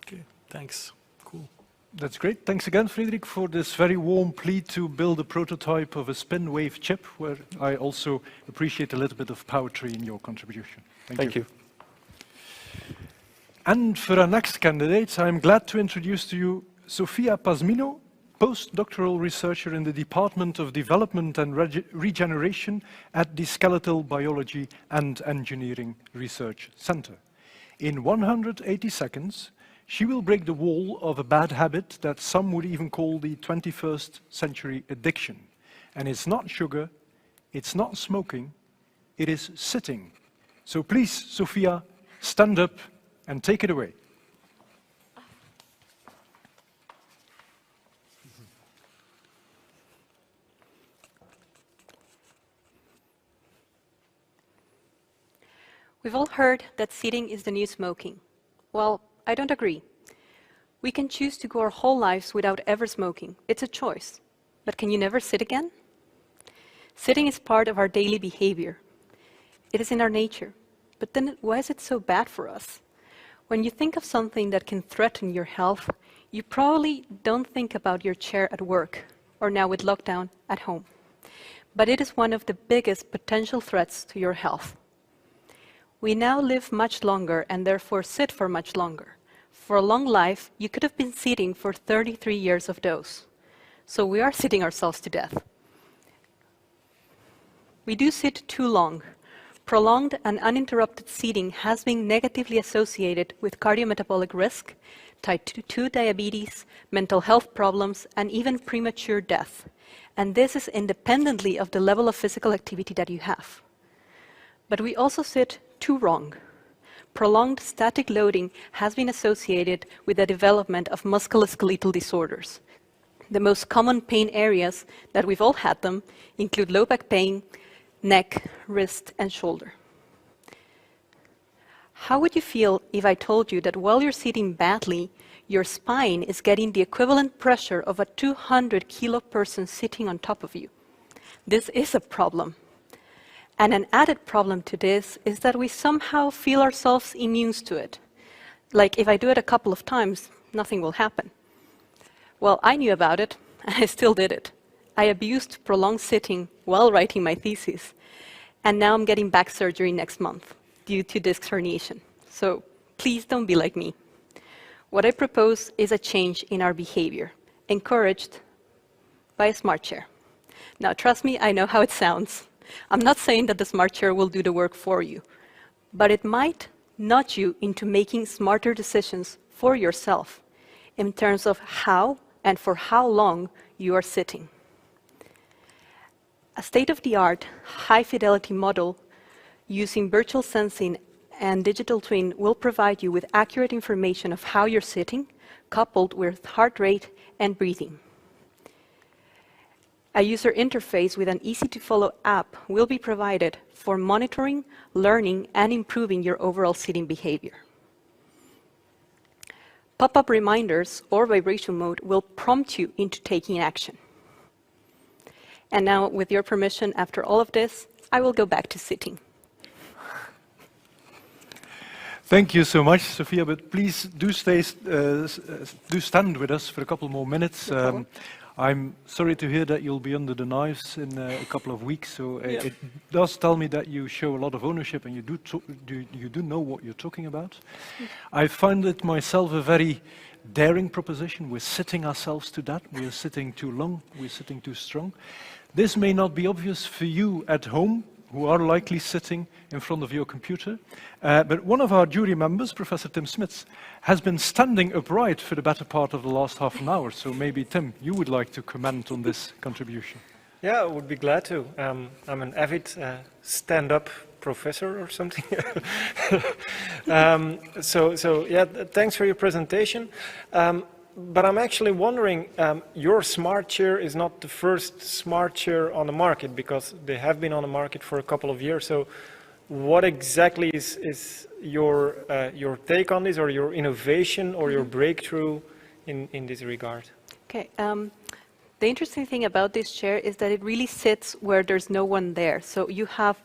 Okay, thanks. Cool. That's great. Thanks again, Frederik, for this very warm plea to build a prototype of a spin wave chip, where I also appreciate a little bit of poetry in your contribution. Thank you. And for our next candidates, I'm glad to introduce to you Sofia Pazmino, postdoctoral researcher in the Department of Development and Regeneration at the Skeletal Biology and Engineering Research Center. In 180 seconds, she will break the wall of a bad habit that some would even call the 21st century addiction. And it's not sugar, it's not smoking, it is sitting. So please, Sofia, stand up and take it away. We've all heard that sitting is the new smoking. Well, I don't agree. We can choose to go our whole lives without ever smoking. It's a choice. But can you never sit again? Sitting is part of our daily behavior. It is in our nature. But then why is it so bad for us? When you think of something that can threaten your health, you probably don't think about your chair at work, or now with lockdown at home. But it is one of the biggest potential threats to your health. We now live much longer and therefore sit for much longer. For a long life, you could have been sitting for 33 years of those. So we are sitting ourselves to death. We do sit too long. Prolonged and uninterrupted seating has been negatively associated with cardiometabolic risk, type 2 diabetes, mental health problems, and even premature death. And this is independently of the level of physical activity that you have. But we also sit too wrong. Prolonged static loading has been associated with the development of musculoskeletal disorders. The most common pain areas that we've all had them include low back pain, neck, wrist, and shoulder. How would you feel if I told you that while you're sitting badly, your spine is getting the equivalent pressure of a 200-kilo person sitting on top of you? This is a problem. And an added problem to this is that we somehow feel ourselves immune to it. Like if I do it a couple of times, nothing will happen. Well, I knew about it, and I still did it. I abused prolonged sitting while writing my thesis, and now I'm getting back surgery next month due to disc herniation. So please don't be like me. What I propose is a change in our behavior, encouraged by a smart chair. Now, trust me, I know how it sounds. I'm not saying that the smart chair will do the work for you, but it might nudge you into making smarter decisions for yourself in terms of how and for how long you are sitting. A state-of-the-art, high-fidelity model using virtual sensing and digital twin will provide you with accurate information of how you're sitting, coupled with heart rate and breathing. A user interface with an easy-to-follow app will be provided for monitoring, learning, and improving your overall sitting behavior. Pop-up reminders or vibration mode will prompt you into taking action. And now, with your permission, after all of this, I will go back to sitting. Thank you so much, Sophia, but please do do stand with us for a couple more minutes. I'm sorry to hear that you'll be under the knives in a couple of weeks, so it does tell me that you show a lot of ownership and you do know what you're talking about. I find it myself a very daring proposition. We're sitting ourselves to that. We are sitting too long. We're sitting too strong. This may not be obvious for you at home, who are likely sitting in front of your computer. But one of our jury members, Professor Tim Smits, has been standing upright for the better part of the last half an hour. So maybe, Tim, you would like to comment on this contribution. Yeah, I would be glad to. I'm an avid stand-up professor or something. Thanks for your presentation. But I'm actually wondering, your smart chair is not the first smart chair on the market, because they have been on the market for a couple of years. So what exactly is your take on this, or your innovation, or your breakthrough in this regard? Okay. The interesting thing about this chair is that it really sits where there's no one there. So you have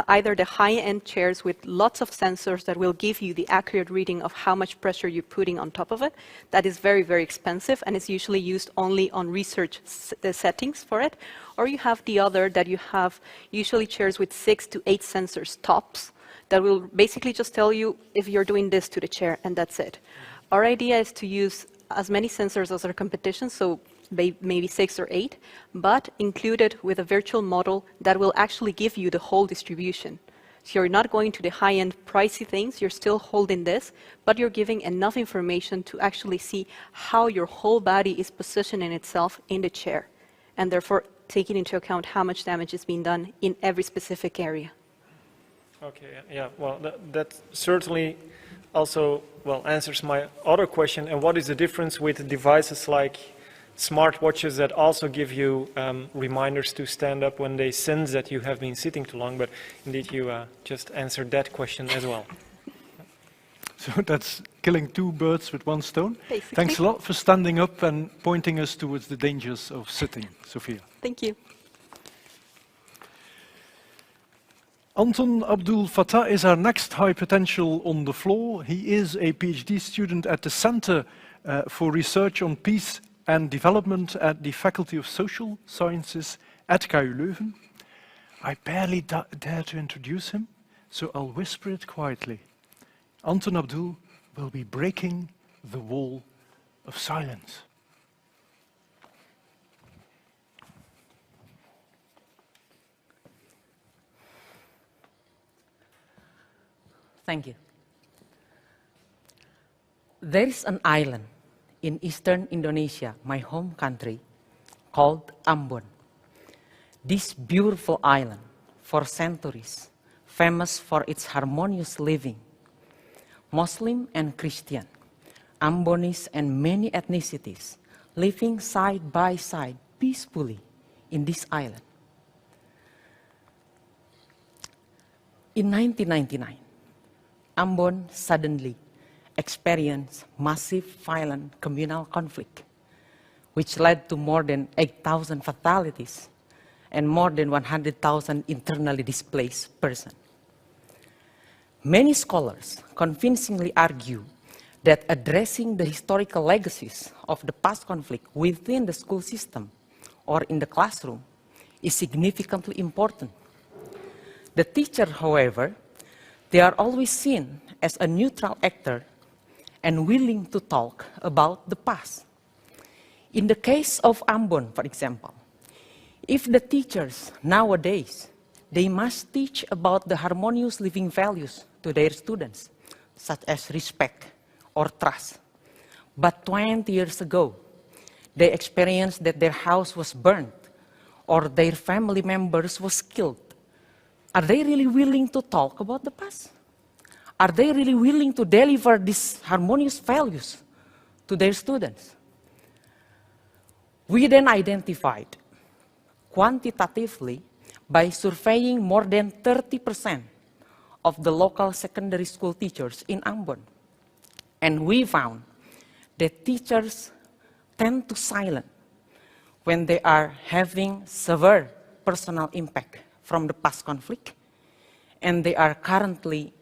either the high-end chairs with lots of sensors that will give you the accurate reading of how much pressure you're putting on top of it. That is very, very expensive, and it's usually used only on research settings for it. Or you have the other that you have usually chairs with 6 to 8 sensors tops that will basically just tell you if you're doing this to the chair, and that's it. Our idea is to use as many sensors as our competition, so maybe 6 or 8, but included with a virtual model that will actually give you the whole distribution. So you're not going to the high-end pricey things, you're still holding this, but you're giving enough information to actually see how your whole body is positioning itself in the chair, and therefore taking into account how much damage is being done in every specific area. Okay, yeah, well, that certainly also, answers my other question. And what is the difference with devices like smartwatches that also give you reminders to stand up when they sense that you have been sitting too long? But indeed, you just answered that question as well. So that's killing 2 birds with 1 stone. Basically. Thanks a lot for standing up and pointing us towards the dangers of sitting, Sophia. Thank you. Anton Abdul Fattah is our next high potential on the floor. He is a PhD student at the Center for Research on Peace and Development at the Faculty of Social Sciences at KU Leuven. I barely dare to introduce him, so I'll whisper it quietly. Anton Abdul will be breaking the wall of silence. Thank you. There is an island in eastern Indonesia, my home country, called Ambon. This beautiful island, for centuries, famous for its harmonious living. Muslim and Christian, Ambonese and many ethnicities living side by side peacefully in this island. In 1999, Ambon suddenly experienced massive violent communal conflict, which led to more than 8,000 fatalities and more than 100,000 internally displaced persons. Many scholars convincingly argue that addressing the historical legacies of the past conflict within the school system or in the classroom is significantly important. The teacher, however, they are always seen as a neutral actor and willing to talk about the past. In the case of Ambon, for example, if the teachers nowadays, they must teach about the harmonious living values to their students, such as respect or trust. But 20 years ago, they experienced that their house was burned or their family members was killed, are they really willing to talk about the past? Are they really willing to deliver these harmonious values to their students? We then identified quantitatively by surveying more than 30% of the local secondary school teachers in Ambon. And we found that teachers tend to silence when they are having severe personal impact from the past conflict, and they are currently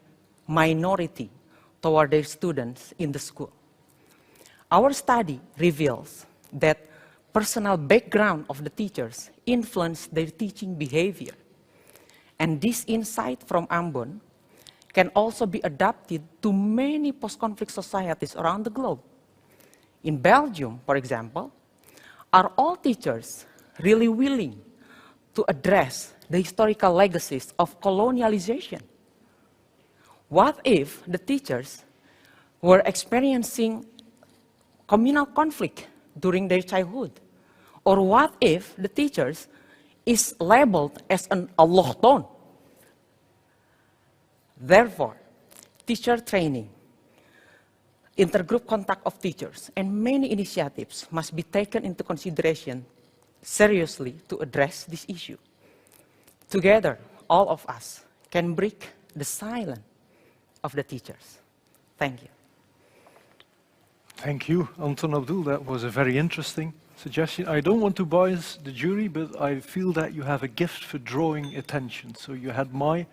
minority toward their students in the school. Our study reveals that personal background of the teachers influence their teaching behavior. And this insight from Ambon can also be adapted to many post-conflict societies around the globe. In Belgium, for example, are all teachers really willing to address the historical legacies of colonialization? What if the teachers were experiencing communal conflict during their childhood? Or what if the teachers is labeled as an autochthon? Therefore, teacher training, intergroup contact of teachers, and many initiatives must be taken into consideration seriously to address this issue. Together, all of us can break the silence of the teachers. Thank you. Thank you, Anton Abdul. That was a very interesting suggestion. I don't want to bias the jury, but I feel that you have a gift for drawing attention. So you had my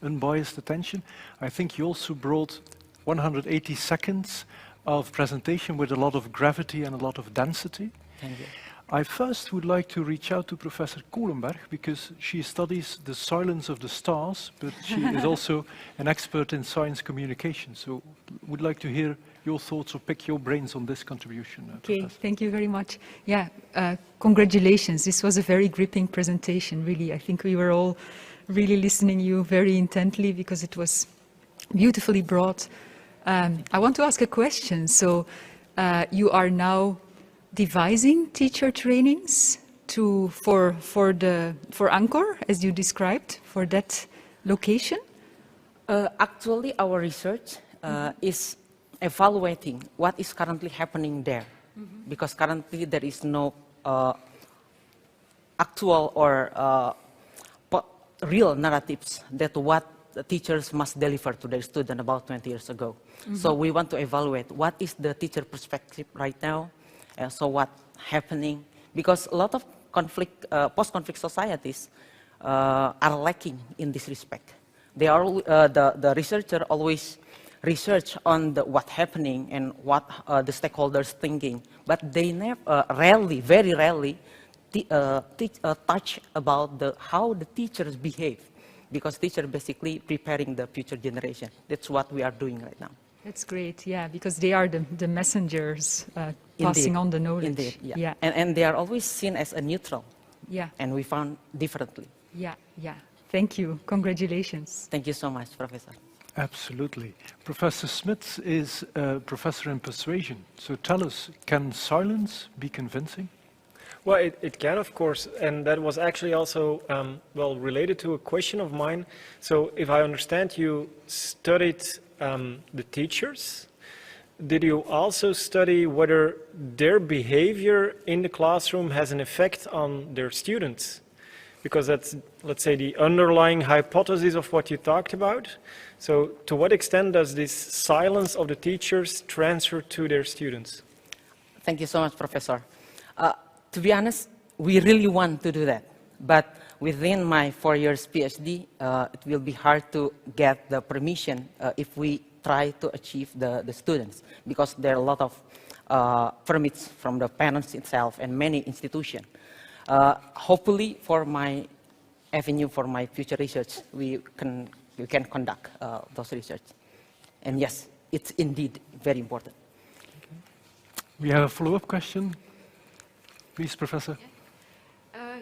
unbiased attention. I think you also brought 180 seconds of presentation with a lot of gravity and a lot of density. Thank you. I first would like to reach out to Professor Kohlenberg because she studies the silence of the stars, but she is also an expert in science communication. So would like to hear your thoughts or pick your brains on this contribution. Okay, Professor. thank you very much. Yeah, congratulations. This was a very gripping presentation, really. I think we were all really listening you very intently because it was beautifully brought. I want to ask a question. So you are now devising teacher trainings for Angkor, as you described, for that location? Actually, our research is evaluating what is currently happening there, because currently there is no actual or real narratives that what the teachers must deliver to their students about 20 years ago. So we want to evaluate what is the teacher perspective right now, so what's happening, because a lot of conflict, post-conflict societies are lacking in this respect. They are, the researcher always research on what's happening and what the stakeholders thinking, but they never, very rarely, touch about how the teachers behave, because teachers basically preparing the future generation. That's what we are doing right now. That's great, yeah, because they are the messengers passing on the knowledge. Indeed, yeah. And they are always seen as a neutral. Yeah. And we found differently. Yeah, yeah. Thank you. Congratulations. Thank you so much, Professor. Absolutely. Professor Smits is a professor in persuasion. So tell us, can silence be convincing? Well, it can, of course, and that was actually also, well, related to a question of mine. So if I understand, you studied the teachers. Did you also study whether their behavior in the classroom has an effect on their students? Because that's, let's say, the underlying hypothesis of what you talked about. So to what extent does this silence of the teachers transfer to their students? Thank you so much, Professor. To be honest, we really want to do that. But within my 4 years PhD, it will be hard to get the permission if we try to achieve the students, because there are a lot of permits from the parents itself and many institutions. Hopefully, for my avenue, for my future research, we can conduct those research. And yes, it's indeed very important. We have a follow-up question. Please, Professor.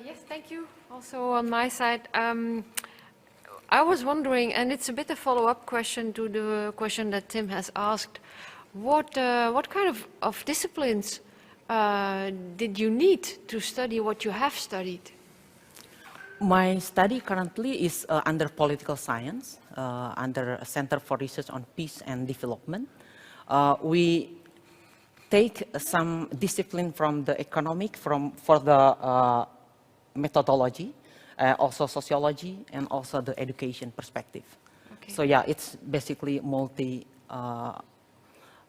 Yes, thank you. Also on my side, I was wondering, and it's a bit a follow-up question to the question that Tim has asked, what kind of disciplines did you need to study what you have studied? My study currently is under political science, under a Center for Research on Peace and Development. We take some discipline from the economic, for the methodology, also sociology, and also the education perspective. Okay. So yeah, it's basically multi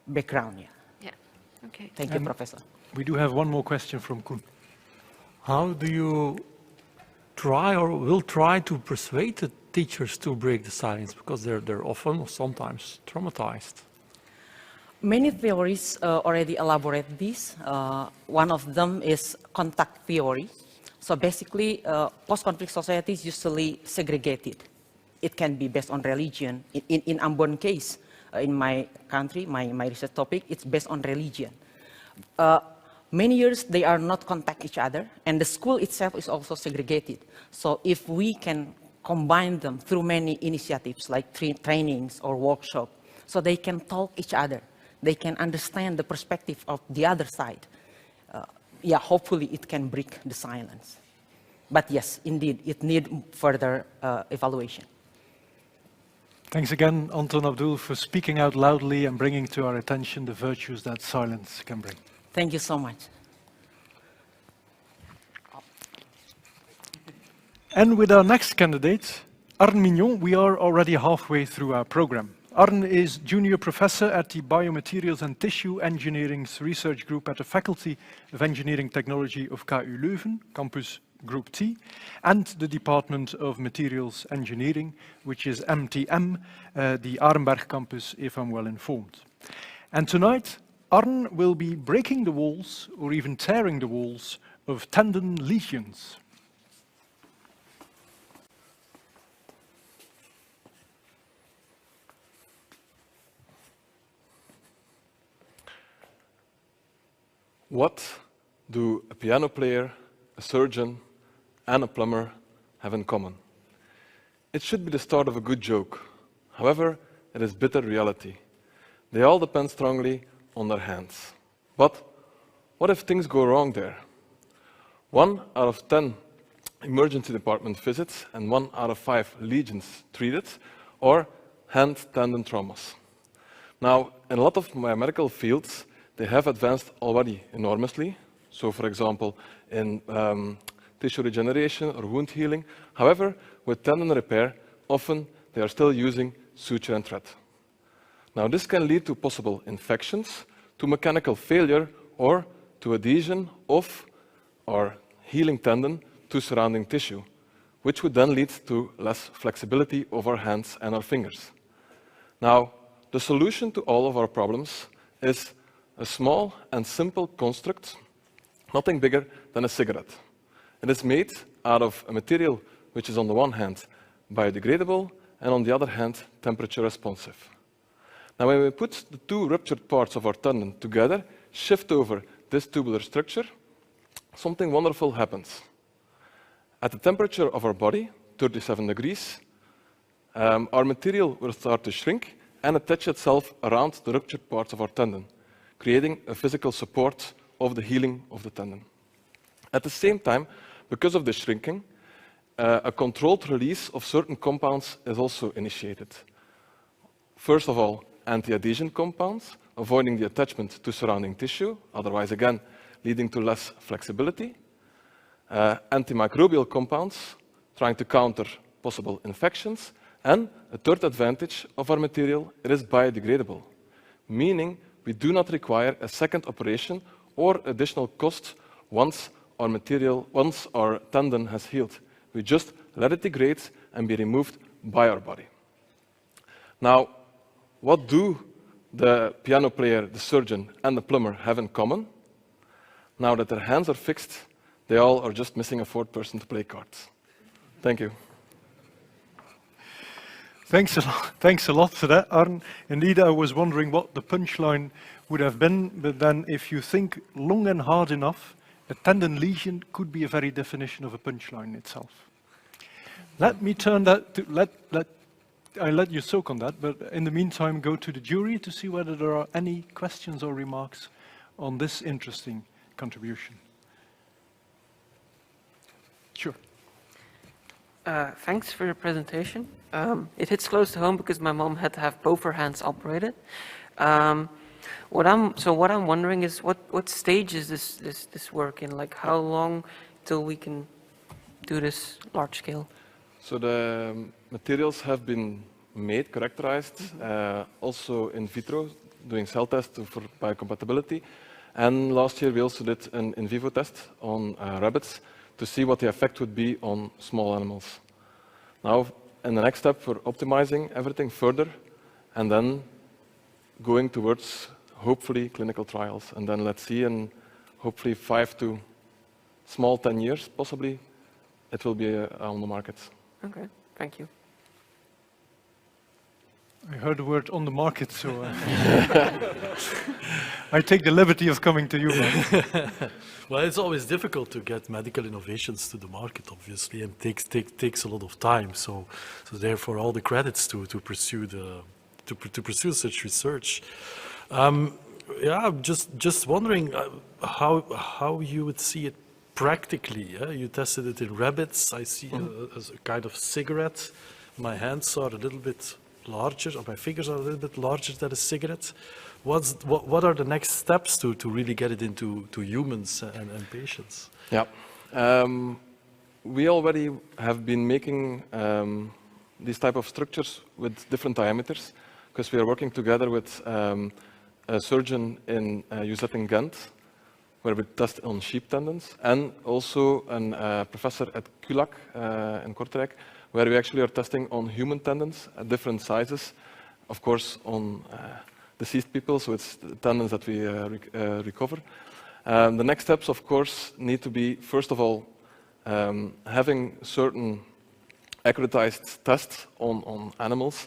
background. Yeah. Yeah. Okay. Thank you, Professor. We do have one more question from Koen. How do you try or will try to persuade the teachers to break the silence, because they're often or sometimes traumatized? Many theories already elaborate this. One of them is contact theory. So basically, post-conflict societies usually segregated. It can be based on religion. In Ambon case, in my country, my research topic, it's based on religion. Many years they are not contact each other, and the school itself is also segregated. So if we can combine them through many initiatives like trainings or workshops, so they can talk each other, they can understand the perspective of the other side. Yeah, hopefully it can break the silence. But yes, indeed, it needs further evaluation. Thanks again, Anton Abdul, for speaking out loudly and bringing to our attention the virtues that silence can bring. Thank you so much. And with our next candidate, Arne Mignon, we are already halfway through our program. Arne is Junior Professor at the Biomaterials and Tissue Engineering's Research Group at the Faculty of Engineering Technology of KU Leuven, Campus Group T, and the Department of Materials Engineering, which is MTM, the Arenberg campus, if I'm well informed. And tonight, Arne will be breaking the walls, or even tearing the walls, of tendon lesions. What do a piano player, a surgeon, and a plumber have in common? It should be the start of a good joke. However, it is bitter reality. They all depend strongly on their hands. But what if things go wrong there? 1 out of 10 emergency department visits and 1 out of 5 lesions treated are hand tendon traumas. Now, in a lot of medical fields, they have advanced already enormously. So, for example, in tissue regeneration or wound healing. However, with tendon repair, often they are still using suture and thread. Now, this can lead to possible infections, to mechanical failure, or to adhesion of our healing tendon to surrounding tissue, which would then lead to less flexibility of our hands and our fingers. Now, the solution to all of our problems is a small and simple construct, nothing bigger than a cigarette. It is made out of a material which is on the one hand biodegradable and on the other hand temperature responsive. Now when we put the 2 ruptured parts of our tendon together, shift over this tubular structure, something wonderful happens. At the temperature of our body, 37 degrees, our material will start to shrink and attach itself around the ruptured parts of our tendon, creating a physical support of the healing of the tendon. At the same time, because of the shrinking, a controlled release of certain compounds is also initiated. First of all, anti-adhesion compounds, avoiding the attachment to surrounding tissue, otherwise again leading to less flexibility. Antimicrobial compounds, trying to counter possible infections. And a third advantage of our material, it is biodegradable, meaning we do not require a second operation or additional cost once our tendon has healed. We just let it degrade and be removed by our body. Now, what do the piano player, the surgeon, and the plumber have in common? Now that their hands are fixed, they all are just missing a 4th person to play cards. Thank you. Thanks a lot for that, Arne. Indeed, I was wondering what the punchline would have been, but then if you think long and hard enough, a tendon lesion could be a very definition of a punchline itself. Let me turn that to, I let you soak on that, but in the meantime, go to the jury to see whether there are any questions or remarks on this interesting contribution. Sure. Thanks for your presentation. It hits close to home because my mom had to have both her hands operated. What I'm wondering is what stage is this work in? Like how long till we can do this large scale? So the materials have been made, characterized, also in vitro, doing cell tests for biocompatibility. And last year we also did an in vivo test on rabbits to see what the effect would be on small animals. Now, in the next step, we're optimizing everything further and then going towards, hopefully, clinical trials. And then let's see in hopefully 5 to small 10 years, possibly, it will be on the market. Okay, thank you. I heard the word on the market, so I take the liberty of coming to you, man. Well, it's always difficult to get medical innovations to the market, obviously, and takes a lot of time. So therefore, all the credits to pursue such research. Yeah, I'm just wondering how you would see it practically. You tested it in rabbits. I see as a kind of cigarette. My hands are a little bit larger, or my fingers are a little bit larger than a cigarette. What are the next steps to really get it into humans and patients? Yeah, we already have been making these type of structures with different diameters because we are working together with a surgeon in UZ in Ghent, where we test on sheep tendons, and also a professor at KULAK in Kortrijk, where we actually are testing on human tendons at different sizes, of course on deceased people, so it's the tendons that we recover. The next steps, of course, need to be, first of all, having certain accuratized tests on animals,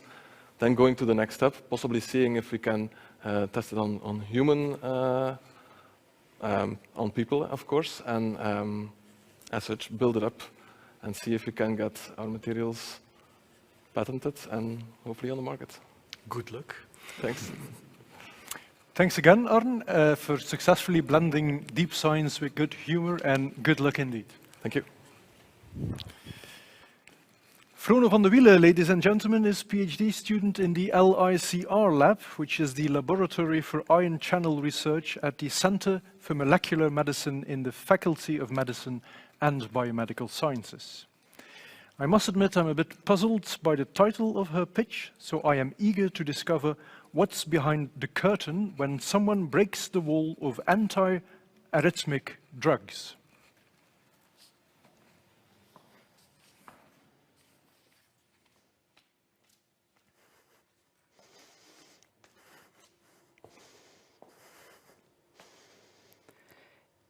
then going to the next step, possibly seeing if we can test it on human, on people, of course, and as such, build it up and see if we can get our materials patented and hopefully on the market. Good luck. Thanks. Thanks again, Arne, for successfully blending deep science with good humor, and good luck indeed. Thank you. Frone van de Wiele, ladies and gentlemen, is PhD student in the LICR lab, which is the Laboratory for Ion Channel Research at the Center for Molecular Medicine in the Faculty of Medicine and Biomedical Sciences. I must admit I'm a bit puzzled by the title of her pitch, so I am eager to discover what's behind the curtain when someone breaks the wall of anti-arrhythmic drugs.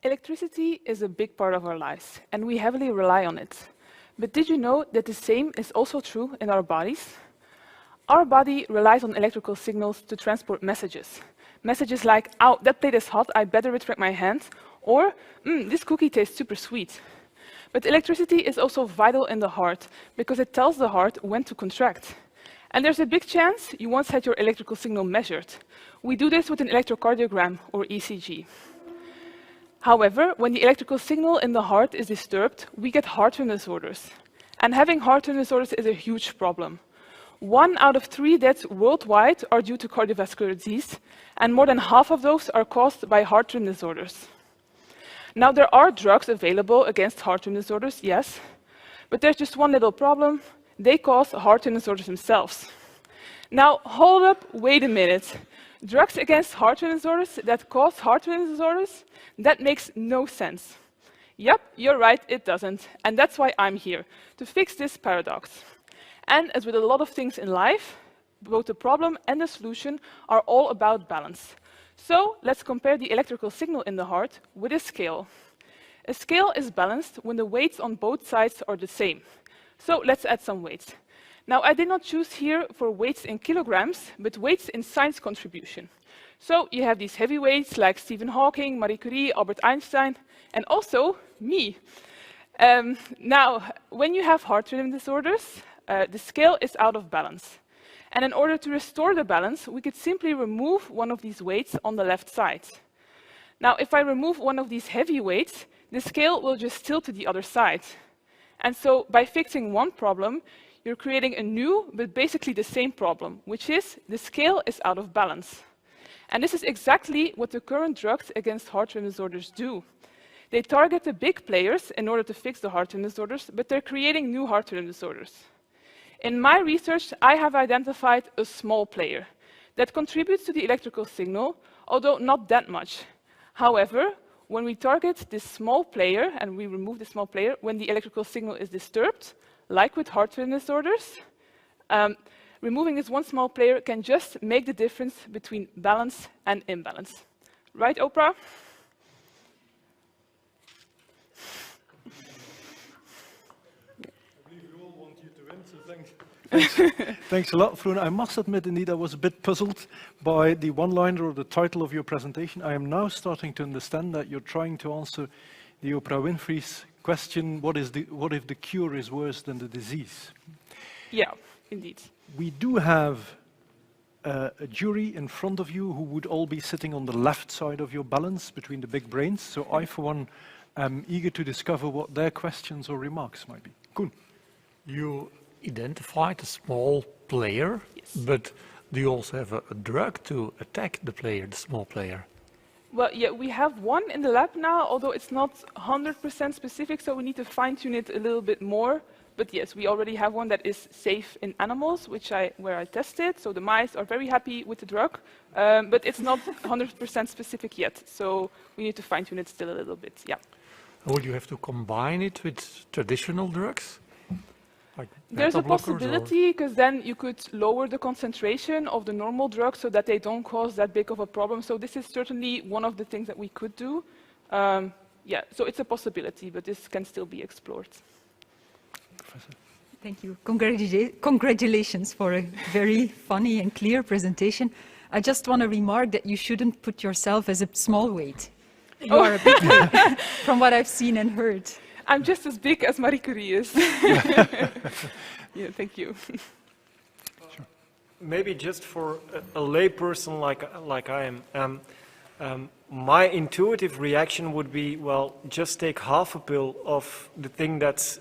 Electricity is a big part of our lives, and we heavily rely on it. But did you know that the same is also true in our bodies? Our body relies on electrical signals to transport messages. Messages like, "Ow, that plate is hot, I better retract my hand," or, "This cookie tastes super sweet." But electricity is also vital in the heart, because it tells the heart when to contract. And there's a big chance you once had your electrical signal measured. We do this with an electrocardiogram, or ECG. However, when the electrical signal in the heart is disturbed, we get heart rhythm disorders. And having heart rhythm disorders is a huge problem. 1 out of 3 deaths worldwide are due to cardiovascular disease, and more than half of those are caused by heart rhythm disorders. Now, there are drugs available against heart rhythm disorders, yes, but there's just one little problem. They cause heart rhythm disorders themselves. Now, hold up, wait a minute. Drugs against heart rhythm disorders that cause heart rhythm disorders? That makes no sense. Yep, you're right, it doesn't. And that's why I'm here, to fix this paradox. And as with a lot of things in life, both the problem and the solution are all about balance. So let's compare the electrical signal in the heart with a scale. A scale is balanced when the weights on both sides are the same. So let's add some weights. Now, I did not choose here for weights in kilograms, but weights in science contribution. So you have these heavy weights like Stephen Hawking, Marie Curie, Albert Einstein, and also me. Now, when you have heart rhythm disorders, the scale is out of balance. And in order to restore the balance, we could simply remove one of these weights on the left side. Now, if I remove one of these heavy weights, the scale will just tilt to the other side. And so by fixing one problem, you're creating a new, but basically the same problem, which is the scale is out of balance. And this is exactly what the current drugs against heart rhythm disorders do. They target the big players in order to fix the heart rhythm disorders, but they're creating new heart rhythm disorders. In my research, I have identified a small player that contributes to the electrical signal, although not that much. However, when we target this small player and we remove the small player, when the electrical signal is disturbed, like with heart rhythm disorders, removing this one small player can just make the difference between balance and imbalance. Right, Oprah? Thanks a lot, Froon. I must admit, indeed, I was a bit puzzled by the one-liner or the title of your presentation. I am now starting to understand that you're trying to answer the Oprah Winfrey's question, what if the cure is worse than the disease? Yeah, indeed. We do have a jury in front of you who would all be sitting on the left side of your balance between the big brains. So I, for one, am eager to discover what their questions or remarks might be. Koen. You identified a small player, yes. But do you also have a drug to attack the player, the small player? Well, yeah, we have one in the lab now, although it's not 100% specific, so we need to fine-tune it a little bit more. But yes, we already have one that is safe in animals, where I tested. So the mice are very happy with the drug, but it's not 100% specific yet. So we need to fine-tune it still a little bit. Yeah. Would you have to combine it with traditional drugs? Like There's a beta blockers, possibility, because then you could lower the concentration of the normal drugs so that they don't cause that big of a problem. So this is certainly one of the things that we could do. Yeah, so it's a possibility, but this can still be explored. Thank you. Congratulations for a very funny and clear presentation. I just want to remark that you shouldn't put yourself as a small weight. You are a big weight, from what I've seen and heard. I'm just as big as Marie Curie is. Yeah, thank you. Sure. Maybe just for a layperson like I am, my intuitive reaction would be, well, just take half a pill of the thing that's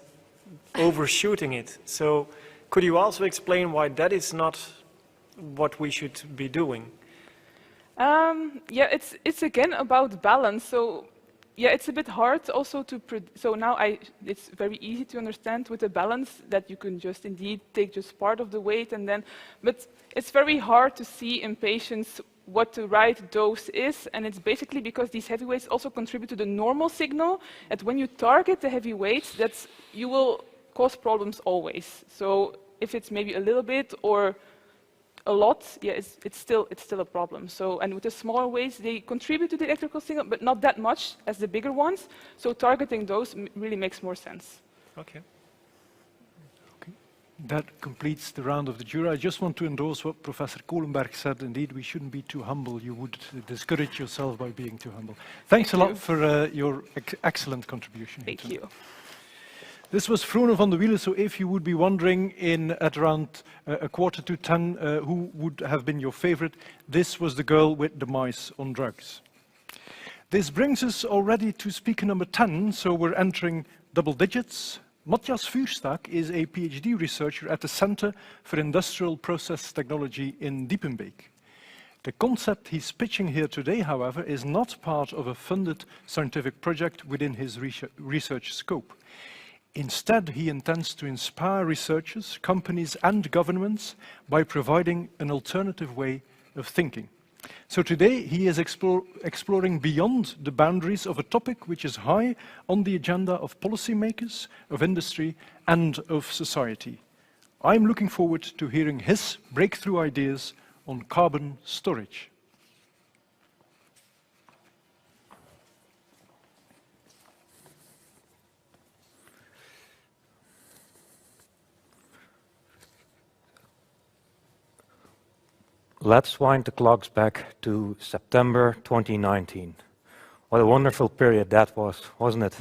overshooting it. So could you also explain why that is not what we should be doing? Yeah, it's again about balance. So yeah, it's a bit hard also to, so now it's very easy to understand with the balance that you can just indeed take just part of the weight and then, but it's very hard to see in patients what the right dose is, and it's basically because these heavy weights also contribute to the normal signal, that when you target the heavy weights, you will cause problems always. So if it's maybe a little bit or a lot, yeah, it's still a problem. So, and with the smaller weights, they contribute to the electrical signal, but not that much as the bigger ones. So targeting those really makes more sense. Okay. That completes the round of the jury. I just want to endorse what Professor Kohlenberg said. Indeed, we shouldn't be too humble. You would discourage yourself by being too humble. Thanks a lot for your excellent contribution. Thank you. This was Froen van de Wielen, so if you would be wondering at around 9:45, who would have been your favorite, this was the girl with the mice on drugs. This brings us already to speaker number 10, so we're entering double digits. Matthias Vuurstak is a PhD researcher at the Center for Industrial Process Technology in Diepenbeek. The concept he's pitching here today, however, is not part of a funded scientific project within his research scope. Instead, he intends to inspire researchers, companies, and governments by providing an alternative way of thinking. So today, he is exploring beyond the boundaries of a topic which is high on the agenda of policymakers, of industry, and of society. I'm looking forward to hearing his breakthrough ideas on carbon storage. Let's wind the clocks back to September 2019. What a wonderful period that was, wasn't it?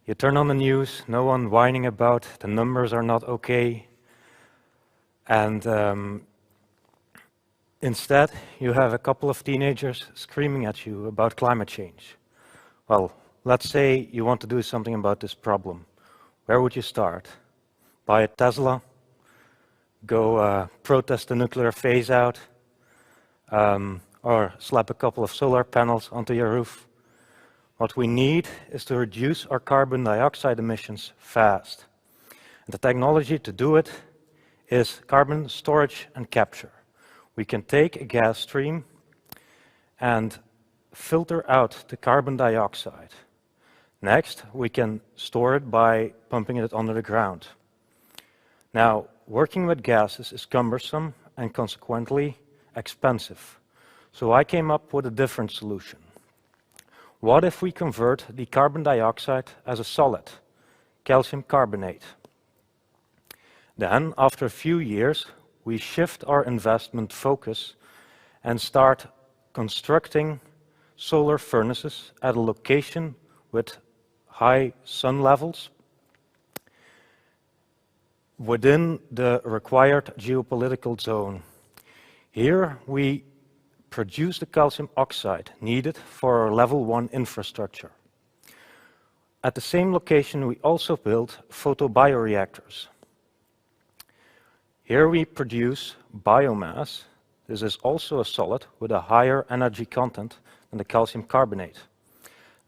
You turn on the news, no one whining about the numbers are not okay. And instead, you have a couple of teenagers screaming at you about climate change. Well, let's say you want to do something about this problem. where would you start? Buy a Tesla? Go protest the nuclear phase out? Or slap a couple of solar panels onto your roof? What we need is to reduce our carbon dioxide emissions fast. And the technology to do it is carbon storage and capture. We can take a gas stream and filter out the carbon dioxide. Next, we can store it by pumping it under the ground. Now, working with gases is cumbersome and consequently expensive. So I came up with a different solution. What if we convert the carbon dioxide as a solid, calcium carbonate? Then, after a few years, we shift our investment focus and start constructing solar furnaces at a location with high sun levels within the required geopolitical zone. Here we produce the calcium oxide needed for our level 1 infrastructure. At the same location, we also build photobioreactors. Here we produce biomass. This is also a solid with a higher energy content than the calcium carbonate.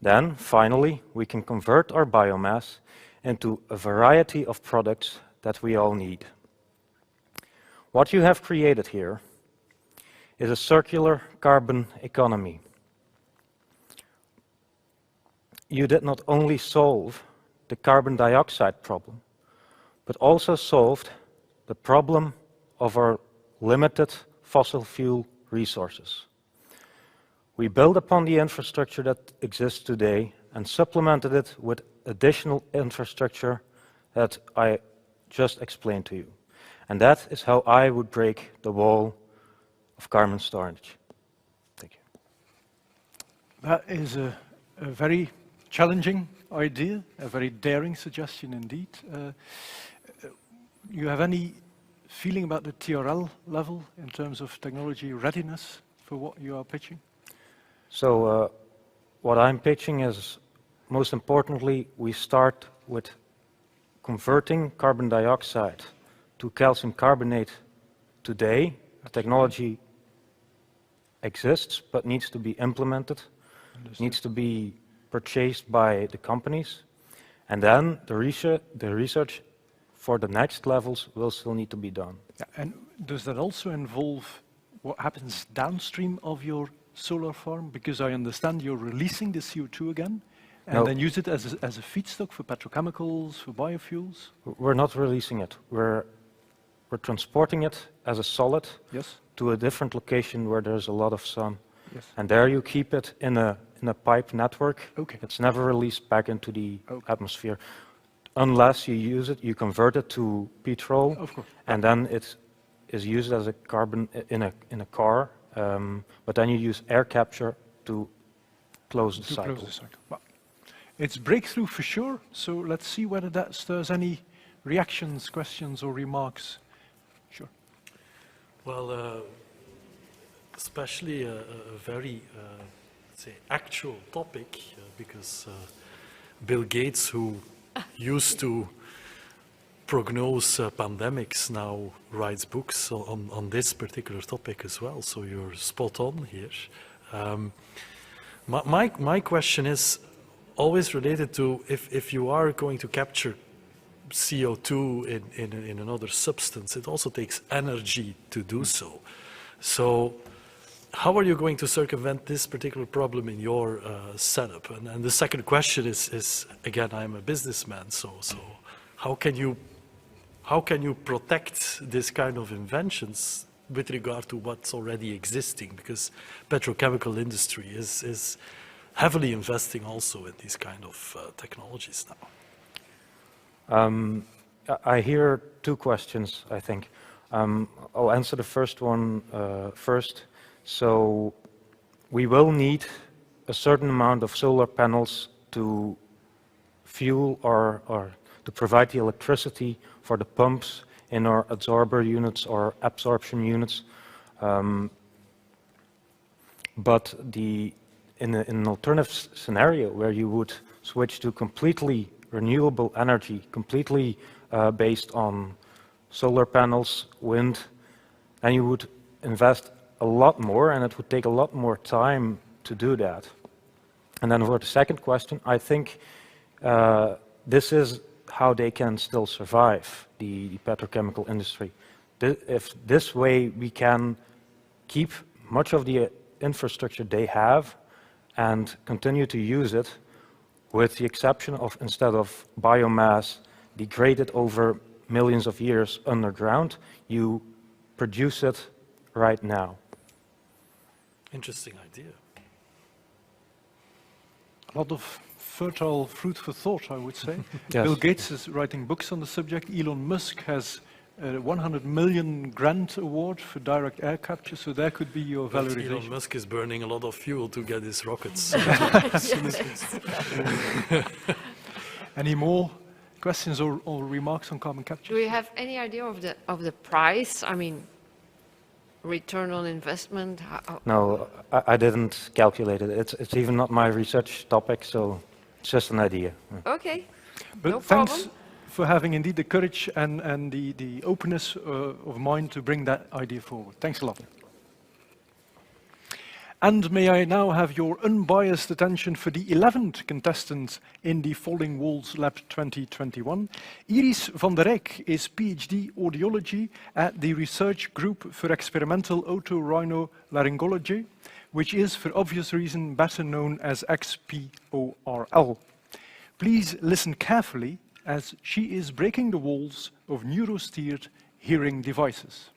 Then, finally, we can convert our biomass into a variety of products that we all need. What you have created here is a circular carbon economy. You did not only solve the carbon dioxide problem, but also solved the problem of our limited fossil fuel resources. We built upon the infrastructure that exists today and supplemented it with additional infrastructure that I just explained to you. And that is how I would break the wall of carbon storage. Thank you. That is a very challenging idea, a very daring suggestion indeed. You have any feeling about the TRL level in terms of technology readiness for what you are pitching? So what I'm pitching is, most importantly, we start with converting carbon dioxide to calcium carbonate today. The technology exists but needs to be implemented, needs to be purchased by the companies, and then the research for the next levels will still need to be done. Yeah, and does that also involve what happens downstream of your solar farm? Because I understand you're releasing the CO2 again, and then use it as a feedstock for petrochemicals, for biofuels? We're not releasing it. We're transporting it as a solid to a different location where there's a lot of sun. Yes. And there you keep it in a pipe network. Okay. It's never released back into the atmosphere. Unless you use it, you convert it to petrol, and then it is used as a carbon in a car. But then you use air capture to close the cycle. Well, it's breakthrough for sure. So let's see whether that stirs any reactions, questions, or remarks. Sure. Well, especially a very, say, actual topic, because Bill Gates, who used to prognose pandemics, now writes books on this particular topic as well. So you're spot on here. My question is always related to if you are going to capture CO2 in another substance, it also takes energy to do so. So how are you going to circumvent this particular problem in your setup? And the second question is again, I'm a businessman, so how can you protect this kind of inventions with regard to what's already existing? Because petrochemical industry is heavily investing also in these kind of technologies now. I hear two questions, I think. I'll answer the first one first. So we will need a certain amount of solar panels to fuel or to provide the electricity for the pumps in our adsorber units or absorption units. But in an alternative scenario where you would switch to completely renewable energy, completely based on solar panels, wind, and you would invest a lot more, and it would take a lot more time to do that. And then for the second question, I think this is how they can still survive, the petrochemical industry. If this way we can keep much of the infrastructure they have and continue to use it, with the exception of, instead of biomass degraded over millions of years underground, you produce it right now. Interesting idea. A lot of fertile fruit for thought, I would say. Yes. Bill Gates is writing books on the subject. Elon Musk has a 100 million grant award for direct air capture, so there could be your But valorization. Elon Musk is burning a lot of fuel to get his rockets. Any more questions or remarks on carbon capture? Do you have any idea of the price? I mean, return on investment? No, I didn't calculate it. It's even not my research topic, so it's just an idea. Okay, But no thanks problem. for having indeed the courage and the openness of mind to bring that idea forward. Thanks a lot. And may I now have your unbiased attention for the 11th contestant in the Folding Walls Lab 2021. Iris van der Rijk is PhD audiology at the Research Group for Experimental Otorhinolaryngology, which is, for obvious reason, better known as XPORL. Please listen carefully, as she is breaking the walls of neurosteered hearing devices.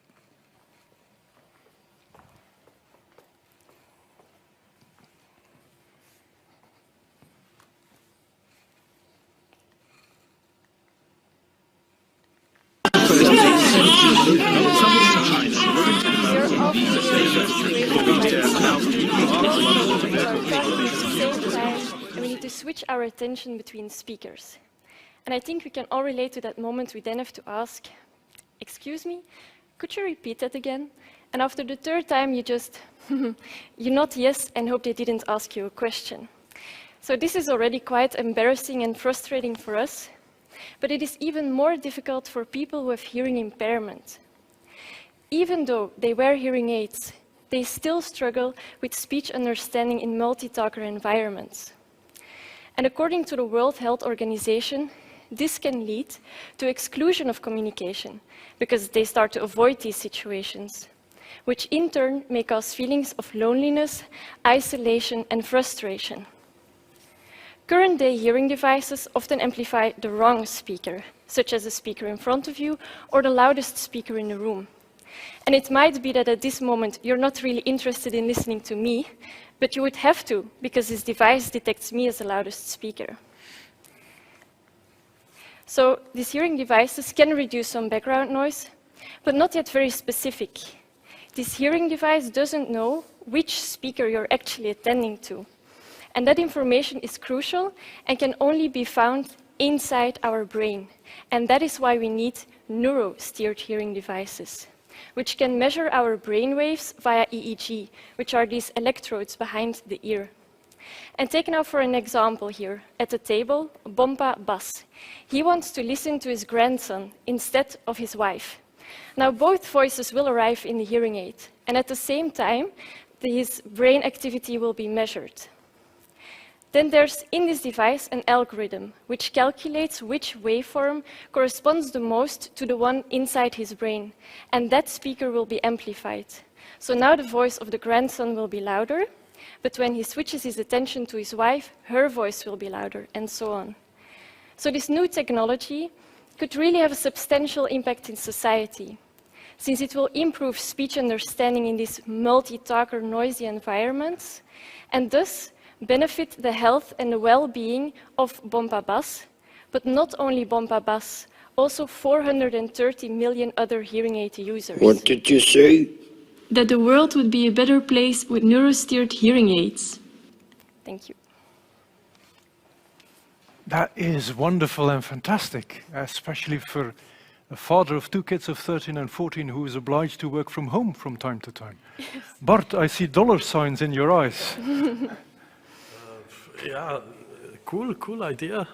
We need to switch our attention between speakers. And I think we can all relate to that moment we then have to ask, excuse me, could you repeat that again? And after the third time, you just, you nod yes and hope they didn't ask you a question. So this is already quite embarrassing and frustrating for us, but it is even more difficult for people who have hearing impairment. Even though they wear hearing aids, they still struggle with speech understanding in multi-talker environments. And according to the World Health Organization, this can lead to exclusion of communication because they start to avoid these situations, which in turn may cause feelings of loneliness, isolation, and frustration. Current-day hearing devices often amplify the wrong speaker, such as the speaker in front of you or the loudest speaker in the room. And it might be that at this moment you're not really interested in listening to me, but you would have to, because this device detects me as the loudest speaker. So these hearing devices can reduce some background noise, but not yet very specific. This hearing device doesn't know which speaker you're actually attending to. And that information is crucial and can only be found inside our brain. And that is why we need neuro-steered hearing devices, which can measure our brain waves via EEG, which are these electrodes behind the ear. And take now for an example here, at the table, Bompa Bas. He wants to listen to his grandson instead of his wife. Now both voices will arrive in the hearing aid, and at the same time, his brain activity will be measured. Then there's in this device an algorithm, which calculates which waveform corresponds the most to the one inside his brain, and that speaker will be amplified. So now the voice of the grandson will be louder, but when he switches his attention to his wife, her voice will be louder, and so on. So this new technology could really have a substantial impact in society, since it will improve speech understanding in these multi-talker, noisy environments, and thus benefit the health and the well-being of Bompa Bas, but not only Bompa Bas, also 430 million other hearing aid users. What did you say? That the world would be a better place with neuro-steered hearing aids. Thank you. That is wonderful and fantastic, especially for a father of two kids of 13 and 14 who is obliged to work from home from time to time. Yes. Bart, I see dollar signs in your eyes. Yeah, cool idea.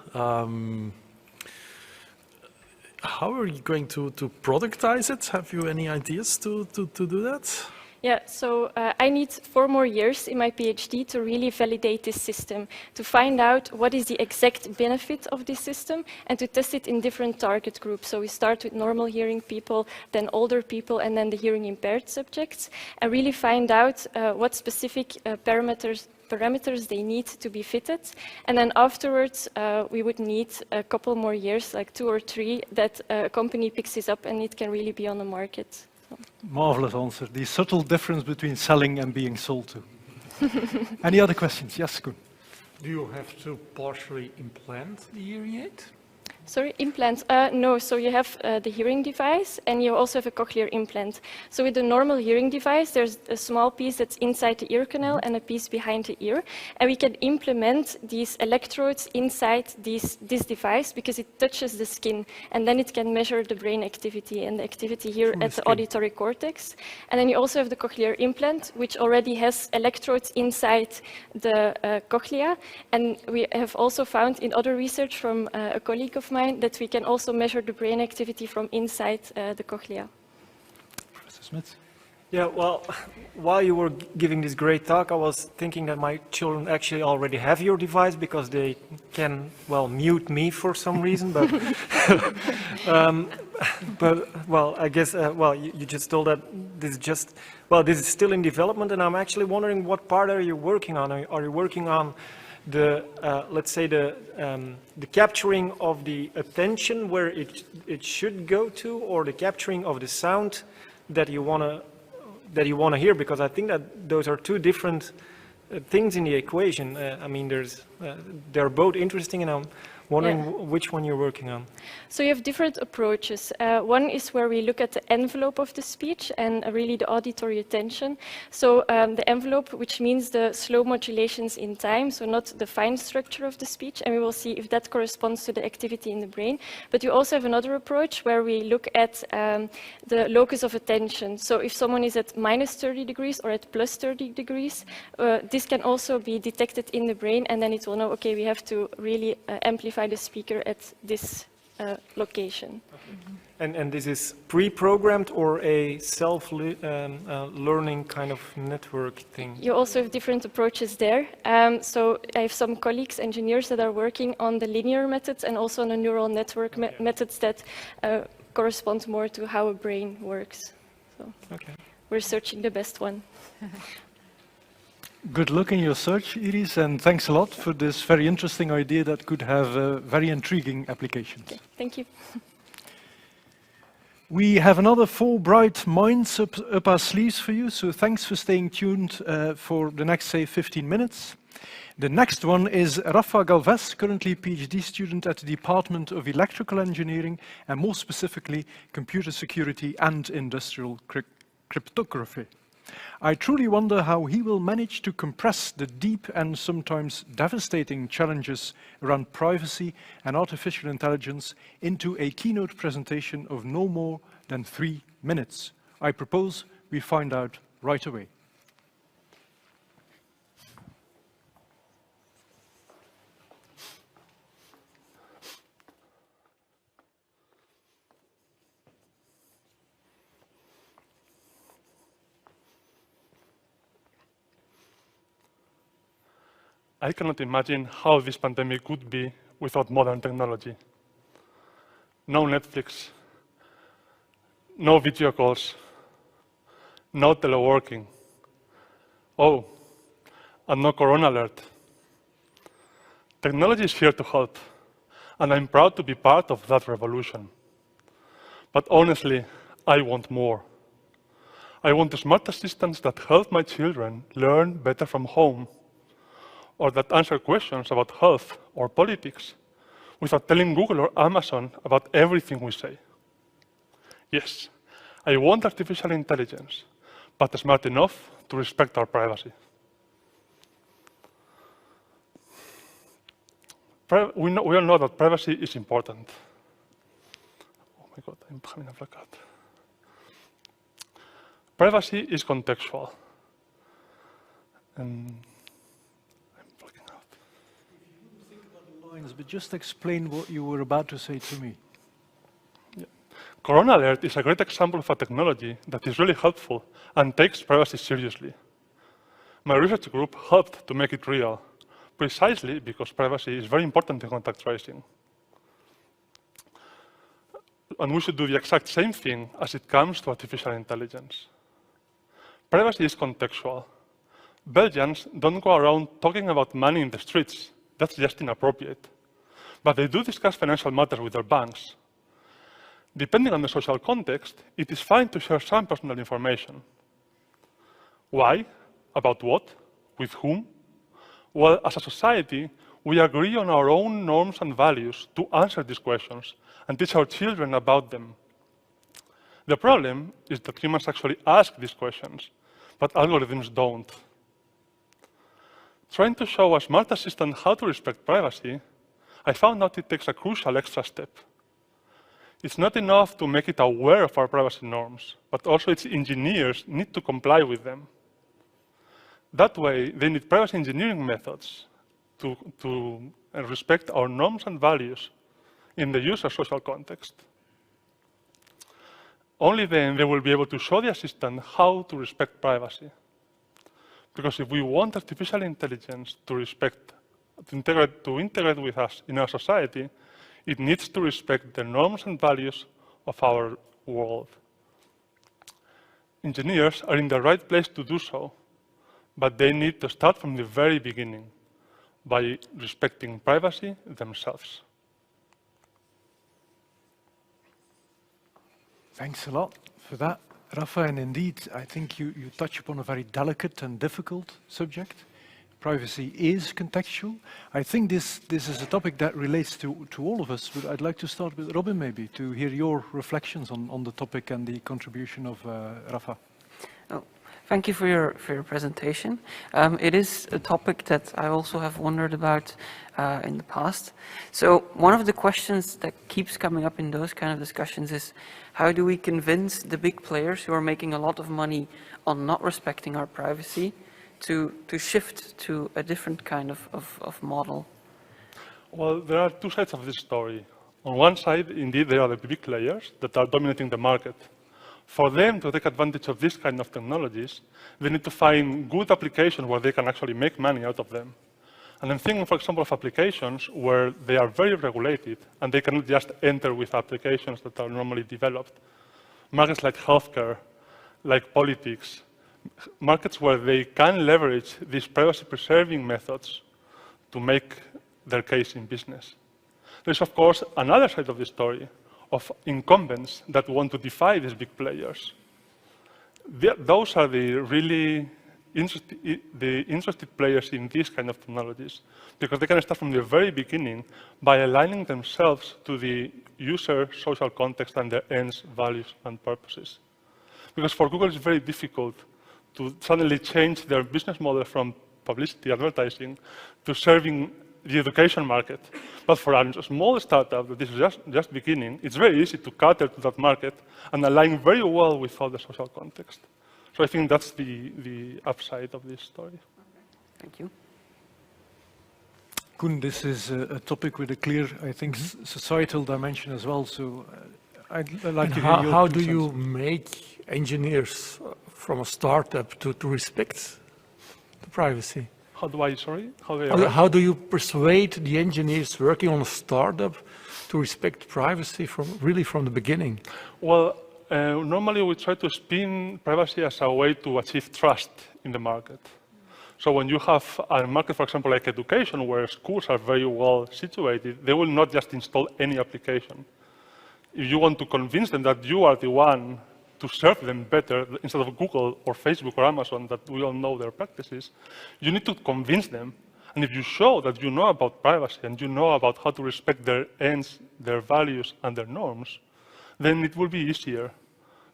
How are you going to productize it? Have you any ideas to do that? Yeah, so I need 4 more years in my PhD to really validate this system, to find out what is the exact benefit of this system and to test it in different target groups. So we start with normal hearing people, then older people, and then the hearing impaired subjects, and really find out what specific parameters they need to be fitted. And then afterwards, we would need a couple more years, like 2 or 3, that a company picks this up and it can really be on the market. Marvelous answer. The subtle difference between selling and being sold to. Any other questions? Yes, Koen. Do you have to partially implant the hearing aid? Sorry, implants? No, so you have the hearing device and you also have a cochlear implant. So with the normal hearing device, there's a small piece that's inside the ear canal and a piece behind the ear. And we can implement these electrodes inside this device because it touches the skin. And then it can measure the brain activity and the activity here at the auditory cortex. And then you also have the cochlear implant, which already has electrodes inside the cochlea. And we have also found in other research from a colleague of mine that we can also measure the brain activity from inside the cochlea. Professor Smits. Yeah, well, while you were giving this great talk, I was thinking that my children actually already have your device because they can, well, mute me for some reason, but, well, I guess, well, you just told that this is just, well, this is still in development, and I'm actually wondering what part are you working on? Are you working on the, let's say, the capturing of the attention where it should go to, or the capturing of the sound that you want to hear? Because I think that those are two different things in the equation. I mean, they're both interesting, and I'm wondering which one you're working on. So you have different approaches. One is where we look at the envelope of the speech and really the auditory attention. So the envelope, which means the slow modulations in time, so not the fine structure of the speech, and we will see if that corresponds to the activity in the brain. But you also have another approach where we look at the locus of attention. So if someone is at minus 30 degrees or at plus 30 degrees, this can also be detected in the brain, and then it will know, okay, we have to really amplify the speaker at this location. Okay. And this is pre-programmed or a self-learning kind of network thing? You also have different approaches there. So I have some colleagues, engineers, that are working on the linear methods and also on the neural network methods that correspond more to how a brain works. So we're searching the best one. Good luck in your search, Iris, and thanks a lot for this very interesting idea that could have very intriguing applications. Okay, thank you. We have another 4 bright minds up our sleeves for you, so thanks for staying tuned for the next, say, 15 minutes. The next one is Rafa Galvez, currently PhD student at the Department of Electrical Engineering, and more specifically, Computer Security and Industrial Cryptography. I truly wonder how he will manage to compress the deep and sometimes devastating challenges around privacy and artificial intelligence into a keynote presentation of no more than 3 minutes. I propose we find out right away. I cannot imagine how this pandemic would be without modern technology. No Netflix, no video calls, no teleworking. Oh, and no Corona alert. Technology is here to help, and I'm proud to be part of that revolution. But honestly, I want more. I want smart assistants that help my children learn better from home, or that answer questions about health or politics without telling Google or Amazon about everything we say. Yes, I want artificial intelligence, but smart enough to respect our privacy. We all know that privacy is important. Oh my God, I'm having a blackout. Privacy is contextual. And but just explain what you were about to say to me. Corona Alert is a great example of a technology that is really helpful and takes privacy seriously. My research group helped to make it real, precisely because privacy is very important in contact tracing. And we should do the exact same thing as it comes to artificial intelligence. Privacy is contextual. Belgians don't go around talking about money in the streets. That's just inappropriate. But they do discuss financial matters with their banks. Depending on the social context, it is fine to share some personal information. Why? About what? With whom? Well, as a society, we agree on our own norms and values to answer these questions and teach our children about them. The problem is that humans actually ask these questions, but algorithms don't. Trying to show a smart assistant how to respect privacy, I found out it takes a crucial extra step. It's not enough to make it aware of our privacy norms, but also its engineers need to comply with them. That way, they need privacy engineering methods to respect our norms and values in the user social context. Only then they will be able to show the assistant how to respect privacy. Because if we want artificial intelligence to integrate with us in our society, it needs to respect the norms and values of our world. Engineers are in the right place to do so, but they need to start from the very beginning by respecting privacy themselves. Thanks a lot for that, Rafa, and indeed, I think you touch upon a very delicate and difficult subject. Privacy is contextual. I think this is a topic that relates to all of us, but I'd like to start with Robin maybe, to hear your reflections on the topic and the contribution of Rafa. Oh, thank you for your presentation. It is a topic that I also have wondered about in the past. So one of the questions that keeps coming up in those kind of discussions is, how do we convince the big players who are making a lot of money on not respecting our privacy to shift to a different kind of model? Well, there are two sides of this story. On one side, indeed, there are the big players that are dominating the market. For them to take advantage of this kind of technologies, they need to find good applications where they can actually make money out of them. And I'm thinking, for example, of applications where they are very regulated and they cannot just enter with applications that are normally developed. Markets like healthcare, like politics, markets where they can leverage these privacy-preserving methods to make their case in business. There's, of course, another side of the story of incumbents that want to defy these big players. Those are the really interested players in these kind of technologies, because they can start from the very beginning by aligning themselves to the user social context and their ends, values, and purposes. Because for Google, it's very difficult to suddenly change their business model from publicity advertising to serving the education market. But for a small startup that is just beginning, it's very easy to cater to that market and align very well with all the social context. So I think that's the upside of this story. Okay. Thank you. Koen, this is a topic with a clear, I think, societal dimension as well. So I'd like to hear your How do you make engineers from a startup to respect the privacy? How do I, sorry? How do you persuade the engineers working on a startup to respect privacy from the beginning? Well, normally we try to spin privacy as a way to achieve trust in the market. So when you have a market, for example, like education, where schools are very well situated, they will not just install any application. If you want to convince them that you are the one to serve them better, instead of Google or Facebook or Amazon, that we all know their practices, you need to convince them. And if you show that you know about privacy and you know about how to respect their ends, their values, and their norms, then it will be easier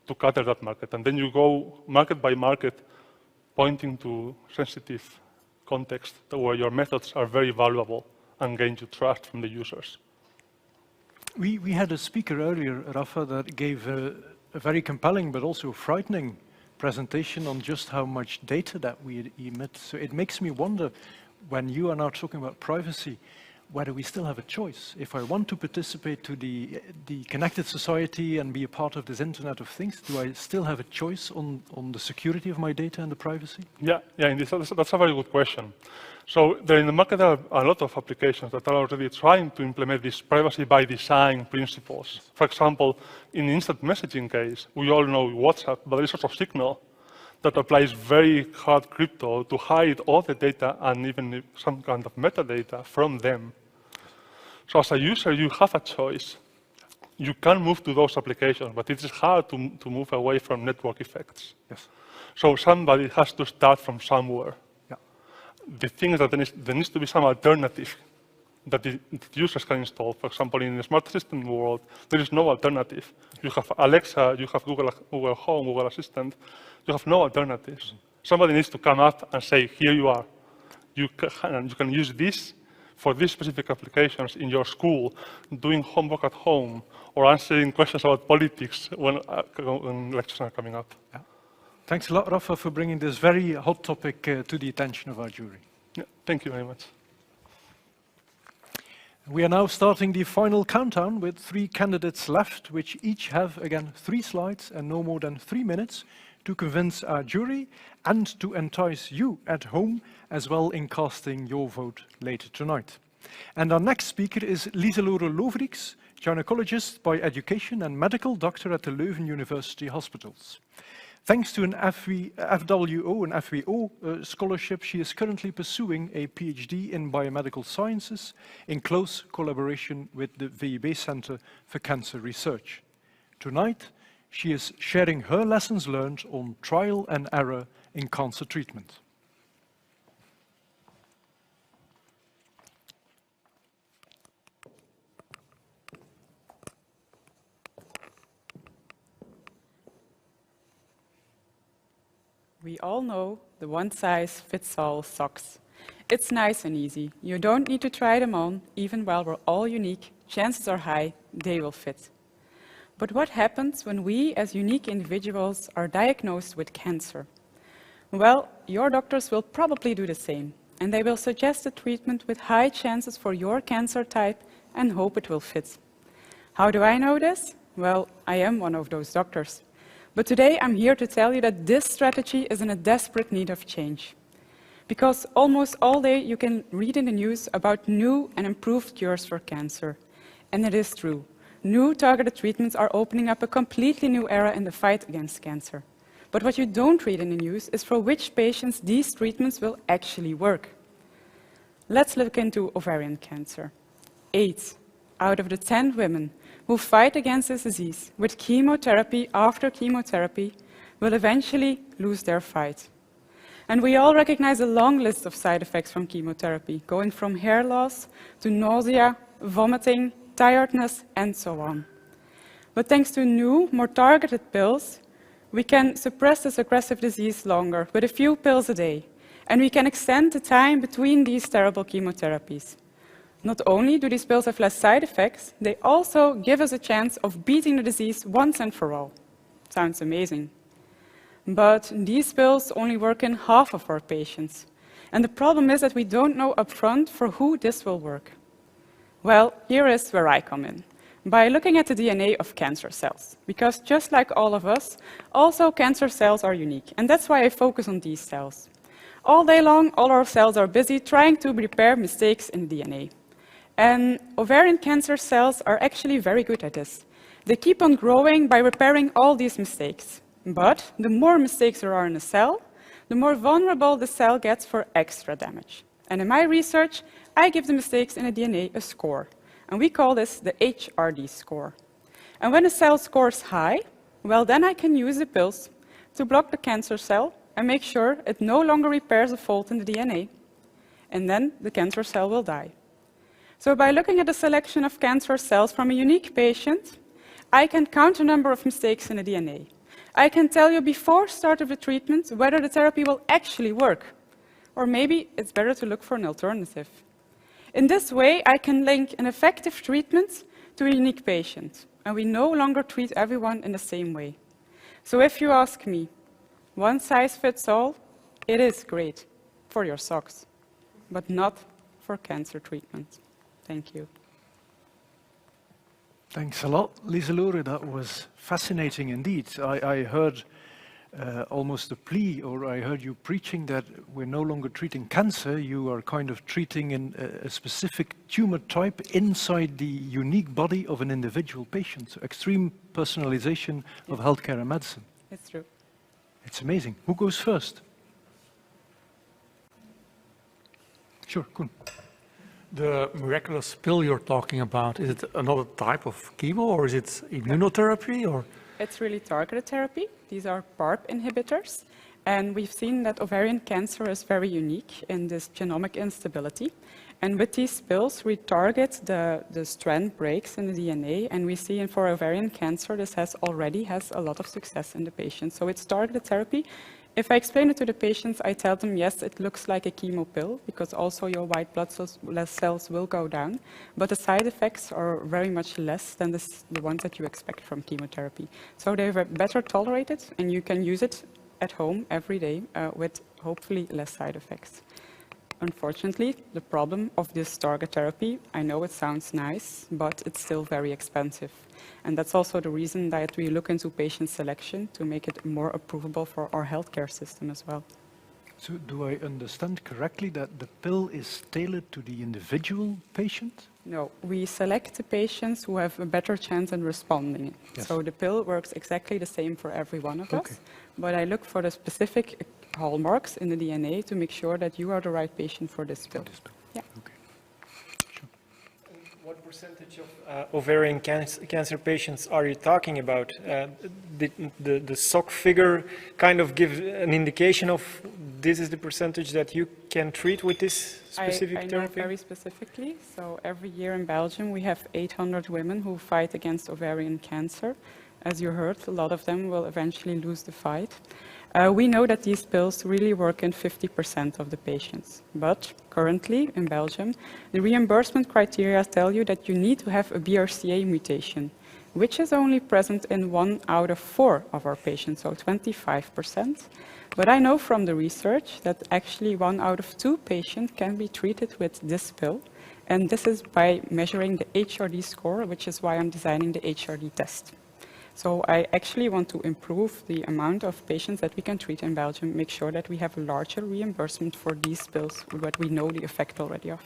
to cater that market. And then you go market by market, pointing to sensitive context where your methods are very valuable and gain you trust from the users. We had a speaker earlier, Rafa, that gave a very compelling but also frightening presentation on just how much data that we emit. So it makes me wonder, when you are now talking about privacy, whether we still have a choice. If I want to participate to the connected society and be a part of this Internet of Things, do I still have a choice on the security of my data and the privacy? Yeah, indeed. That's a very good question. So there in the market are a lot of applications that are already trying to implement these privacy by design principles. For example, in the instant messaging case, we all know WhatsApp, but there is also Signal that applies very hard crypto to hide all the data and even some kind of metadata from them. So as a user, you have a choice. You can move to those applications, but it is hard to move away from network effects. Yes. So somebody has to start from somewhere. Yeah. The thing is that there needs to be some alternative that the users can install. For example, in the smart assistant world, there is no alternative. You have Alexa, you have Google Home, Google Assistant. You have no alternatives. Somebody needs to come up and say, here you are. You can use this for these specific applications in your school, doing homework at home, or answering questions about politics when lectures are coming up. Yeah. Thanks a lot, Rafa, for bringing this very hot topic to the attention of our jury. Yeah, thank you very much. We are now starting the final countdown with 3 candidates left, which each have, again, 3 slides and no more than 3 minutes to convince our jury and to entice you at home as well in casting your vote later tonight. And our next speaker is Lieselore Lovriks, gynecologist by education and medical doctor at the Leuven University Hospitals. Thanks to an FWO and FWO scholarship, she is currently pursuing a PhD in biomedical sciences in close collaboration with the VUB Center for Cancer Research. Tonight, she is sharing her lessons learned on trial and error in cancer treatment. We all know the one-size-fits-all socks. It's nice and easy. You don't need to try them on. Even while we're all unique, chances are high they will fit. But what happens when we, as unique individuals, are diagnosed with cancer? Well, your doctors will probably do the same, and they will suggest a treatment with high chances for your cancer type and hope it will fit. How do I know this? Well, I am one of those doctors. But today I'm here to tell you that this strategy is in a desperate need of change. Because almost all day you can read in the news about new and improved cures for cancer. And it is true. New targeted treatments are opening up a completely new era in the fight against cancer. But what you don't read in the news is for which patients these treatments will actually work. Let's look into ovarian cancer. 8 out of the 10 women who fight against this disease with chemotherapy after chemotherapy will eventually lose their fight. And we all recognize a long list of side effects from chemotherapy, going from hair loss to nausea, vomiting, tiredness, and so on. But thanks to new, more targeted pills, we can suppress this aggressive disease longer with a few pills a day, and we can extend the time between these terrible chemotherapies. Not only do these pills have less side effects, they also give us a chance of beating the disease once and for all. Sounds amazing. But these pills only work in half of our patients. And the problem is that we don't know upfront for who this will work. Well, here is where I come in. By looking at the DNA of cancer cells. Because just like all of us, also cancer cells are unique. And that's why I focus on these cells. All day long, all our cells are busy trying to repair mistakes in the DNA. And ovarian cancer cells are actually very good at this. They keep on growing by repairing all these mistakes. But the more mistakes there are in a cell, the more vulnerable the cell gets for extra damage. And in my research, I give the mistakes in the DNA a score. And we call this the HRD score. And when a cell scores high, well, then I can use the pills to block the cancer cell and make sure it no longer repairs a fault in the DNA. And then the cancer cell will die. So by looking at a selection of cancer cells from a unique patient, I can count the number of mistakes in the DNA. I can tell you before start of the treatment whether the therapy will actually work. Or maybe it's better to look for an alternative. In this way, I can link an effective treatment to a unique patient. And we no longer treat everyone in the same way. So if you ask me, one size fits all, it is great for your socks, but not for cancer treatment. Thank you. Thanks a lot, Lieselore. That was fascinating indeed. I heard almost a plea, or I heard you preaching that we're no longer treating cancer, you are kind of treating in a specific tumor type inside the unique body of an individual patient. So extreme personalization of healthcare and medicine. It's true. It's amazing. Who goes first? Sure, Koen. The miraculous pill you're talking about, is it another type of chemo or is it immunotherapy or? It's really targeted therapy. These are PARP inhibitors. And we've seen that ovarian cancer is very unique in this genomic instability. And with these pills, we target the strand breaks in the DNA. And we see for ovarian cancer, this already has a lot of success in the patient. So it's targeted therapy. If I explain it to the patients, I tell them, yes, it looks like a chemo pill, because also your white blood cells will go down, but the side effects are very much less than the ones that you expect from chemotherapy. So they're better tolerated, and you can use it at home every day with hopefully less side effects. Unfortunately, the problem of this target therapy, I know it sounds nice, but it's still very expensive. And that's also the reason that we look into patient selection to make it more approvable for our healthcare system as well. So do I understand correctly that the pill is tailored to the individual patient? No, we select the patients who have a better chance in responding. Yes. So the pill works exactly the same for every one of us, but I look for the specific hallmarks in the DNA to make sure that you are the right patient for this pill. Yeah. Okay. What percentage of ovarian cancer patients are you talking about? The SOC figure kind of gives an indication of this is the percentage that you can treat with this specific I know therapy? very specifically. So every year in Belgium, we have 800 women who fight against ovarian cancer. As you heard, a lot of them will eventually lose the fight. We know that these pills really work in 50% of the patients. But currently in Belgium, the reimbursement criteria tell you that you need to have a BRCA mutation, which is only present in 1 out of 4 of our patients, so 25%. But I know from the research that actually 1 out of 2 patients can be treated with this pill. And this is by measuring the HRD score, which is why I'm designing the HRD test. So I actually want to improve the amount of patients that we can treat in Belgium, make sure that we have a larger reimbursement for these pills, but we know the effect already of.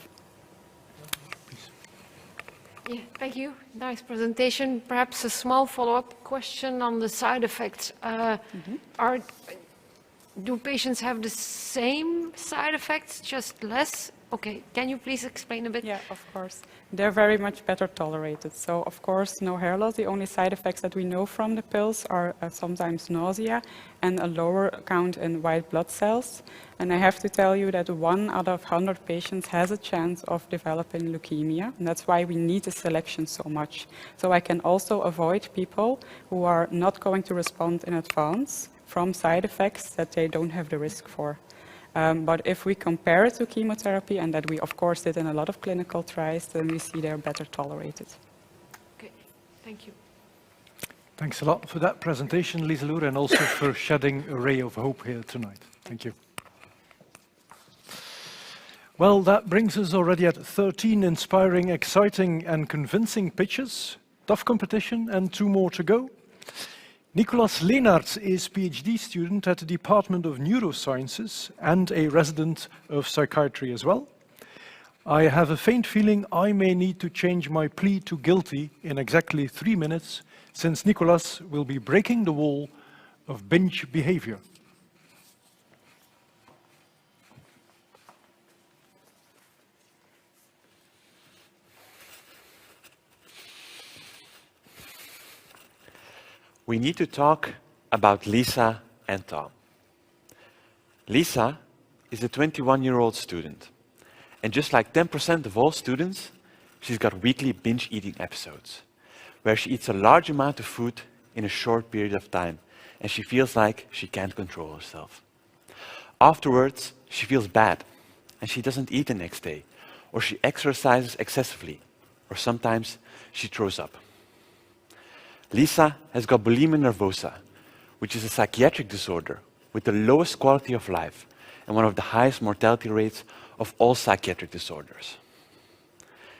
Yeah, thank you. Nice presentation. Perhaps a small follow-up question on the side effects. Do patients have the same side effects, just less? Okay, can you please explain a bit? Yeah, of course. They're very much better tolerated. So, of course, no hair loss. The only side effects that we know from the pills are sometimes nausea and a lower count in white blood cells. And I have to tell you that 1 out of 100 patients has a chance of developing leukemia. And that's why we need the selection so much. So I can also avoid people who are not going to respond in advance from side effects that they don't have the risk for. But if we compare it to chemotherapy, and that we of course did in a lot of clinical trials, then we see they're better tolerated. Okay, thank you. Thanks a lot for that presentation, Lieselore, and also for shedding a ray of hope here tonight. Thank you. Well, that brings us already at 13 inspiring, exciting and convincing pitches. Tough competition and 2 more to go. Nicolas Leenaerts is PhD student at the Department of Neurosciences and a resident of psychiatry as well. I have a faint feeling I may need to change my plea to guilty in exactly 3 minutes, since Nicolas will be breaking the wall of binge behavior. We need to talk about Lisa and Tom. Lisa is a 21-year-old student. And just like 10% of all students, she's got weekly binge eating episodes, where she eats a large amount of food in a short period of time, and she feels like she can't control herself. Afterwards, she feels bad, and she doesn't eat the next day, or she exercises excessively, or sometimes she throws up. Lisa has got bulimia nervosa, which is a psychiatric disorder with the lowest quality of life and one of the highest mortality rates of all psychiatric disorders.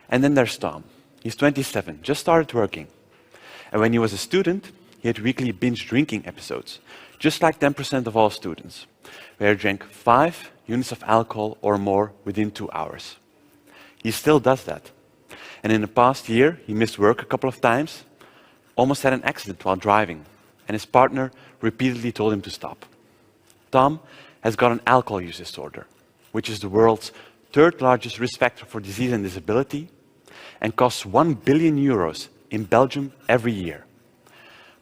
And then there's Tom. He's 27, just started working. And when he was a student, he had weekly binge drinking episodes, just like 10% of all students, where he drank 5 units of alcohol or more within 2 hours. He still does that. And in the past year, he missed work a couple of times, almost had an accident while driving, and his partner repeatedly told him to stop. Tom has got an alcohol use disorder, which is the world's 3rd largest risk factor for disease and disability, and costs 1 billion euros in Belgium every year.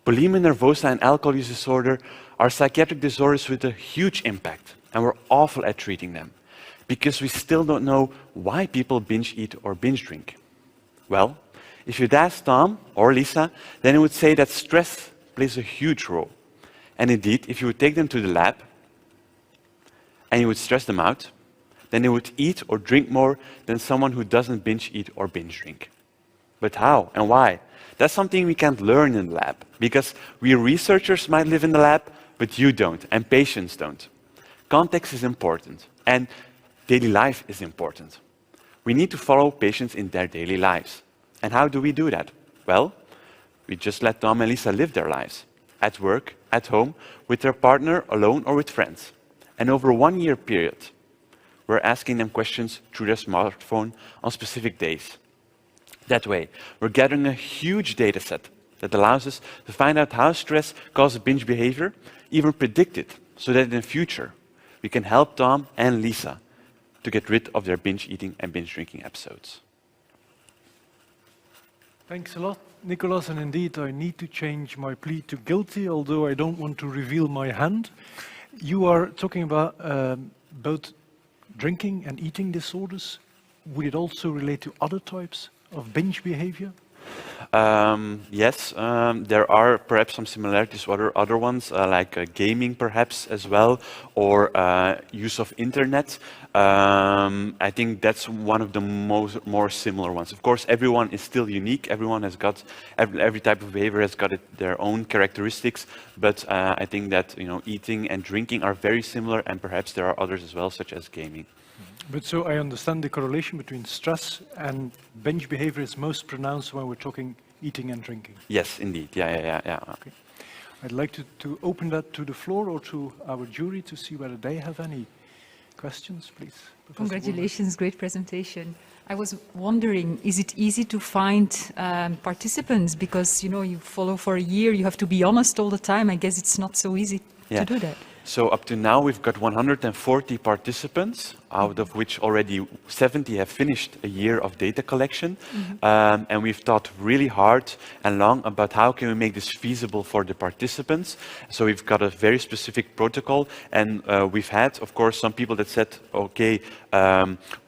Bulimia nervosa and alcohol use disorder are psychiatric disorders with a huge impact, and we're awful at treating them, because we still don't know why people binge eat or binge drink. Well, if you'd ask Tom or Lisa, then he would say that stress plays a huge role. And indeed, if you would take them to the lab and you would stress them out, then they would eat or drink more than someone who doesn't binge eat or binge drink. But how and why? That's something we can't learn in the lab, because we researchers might live in the lab, but you don't, and patients don't. Context is important, and daily life is important. We need to follow patients in their daily lives. And how do we do that? Well, we just let Tom and Lisa live their lives, at work, at home, with their partner, alone, or with friends. And over a 1-year period, we're asking them questions through their smartphone on specific days. That way, we're gathering a huge data set that allows us to find out how stress causes binge behavior, even predict it, so that in the future, we can help Tom and Lisa to get rid of their binge eating and binge drinking episodes. Thanks a lot, Nicolas, and indeed I need to change my plea to guilty, although I don't want to reveal my hand. You are talking about both drinking and eating disorders. Would it also relate to other types of binge behavior? Yes, there are perhaps some similarities with other ones, like gaming perhaps as well, or use of internet. I think that's one of the more similar ones. Of course, everyone is still unique. Everyone has got, every type of behavior has got their own characteristics, but I think that eating and drinking are very similar, and perhaps there are others as well, such as gaming. But so I understand the correlation between stress and binge behavior is most pronounced when we're talking eating and drinking. Yes, indeed. Yeah. Okay. I'd like to open that to the floor or to our jury to see whether they have any questions, please. Professor Congratulations, great presentation. I was wondering, is it easy to find participants? Because, you follow for a year, you have to be honest all the time. I guess it's not so easy to do that. So up to now, we've got 140 participants, out of which already 70 have finished a year of data collection. And we've thought really hard and long about how can we make this feasible for the participants. So we've got a very specific protocol. And we've had, of course, some people that said, okay,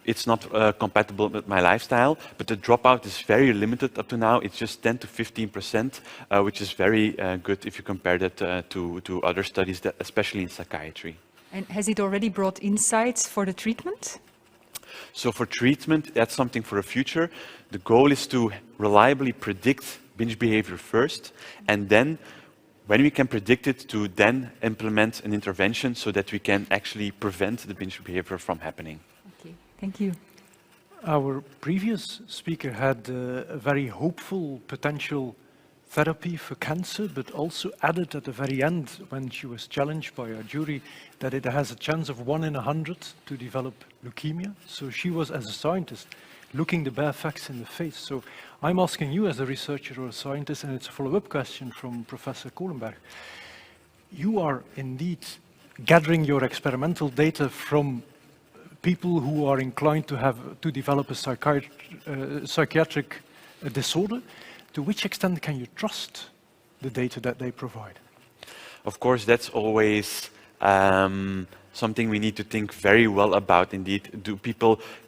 it's not compatible with my lifestyle, but the dropout is very limited up to now. It's just 10 to 15%, which is very good if you compare that to other studies, especially in psychiatry. And has it already brought insights for the treatment? So for treatment, that's something for the future. The goal is to reliably predict binge behavior first, and then when we can predict it, to then implement an intervention so that we can actually prevent the binge behavior from happening. Okay, thank you. Our previous speaker had a very hopeful potential therapy for cancer, but also added at the very end, when she was challenged by our jury, that it has a chance of 1 in 100 to develop leukemia. So she was, as a scientist, looking the bare facts in the face. So I'm asking you as a researcher or a scientist, and it's a follow-up question from Professor Kohlenberg. You are indeed gathering your experimental data from people who are inclined to develop a psychiatric disorder. To which extent can you trust the data that they provide? Of course, that's always something we need to think very well about indeed.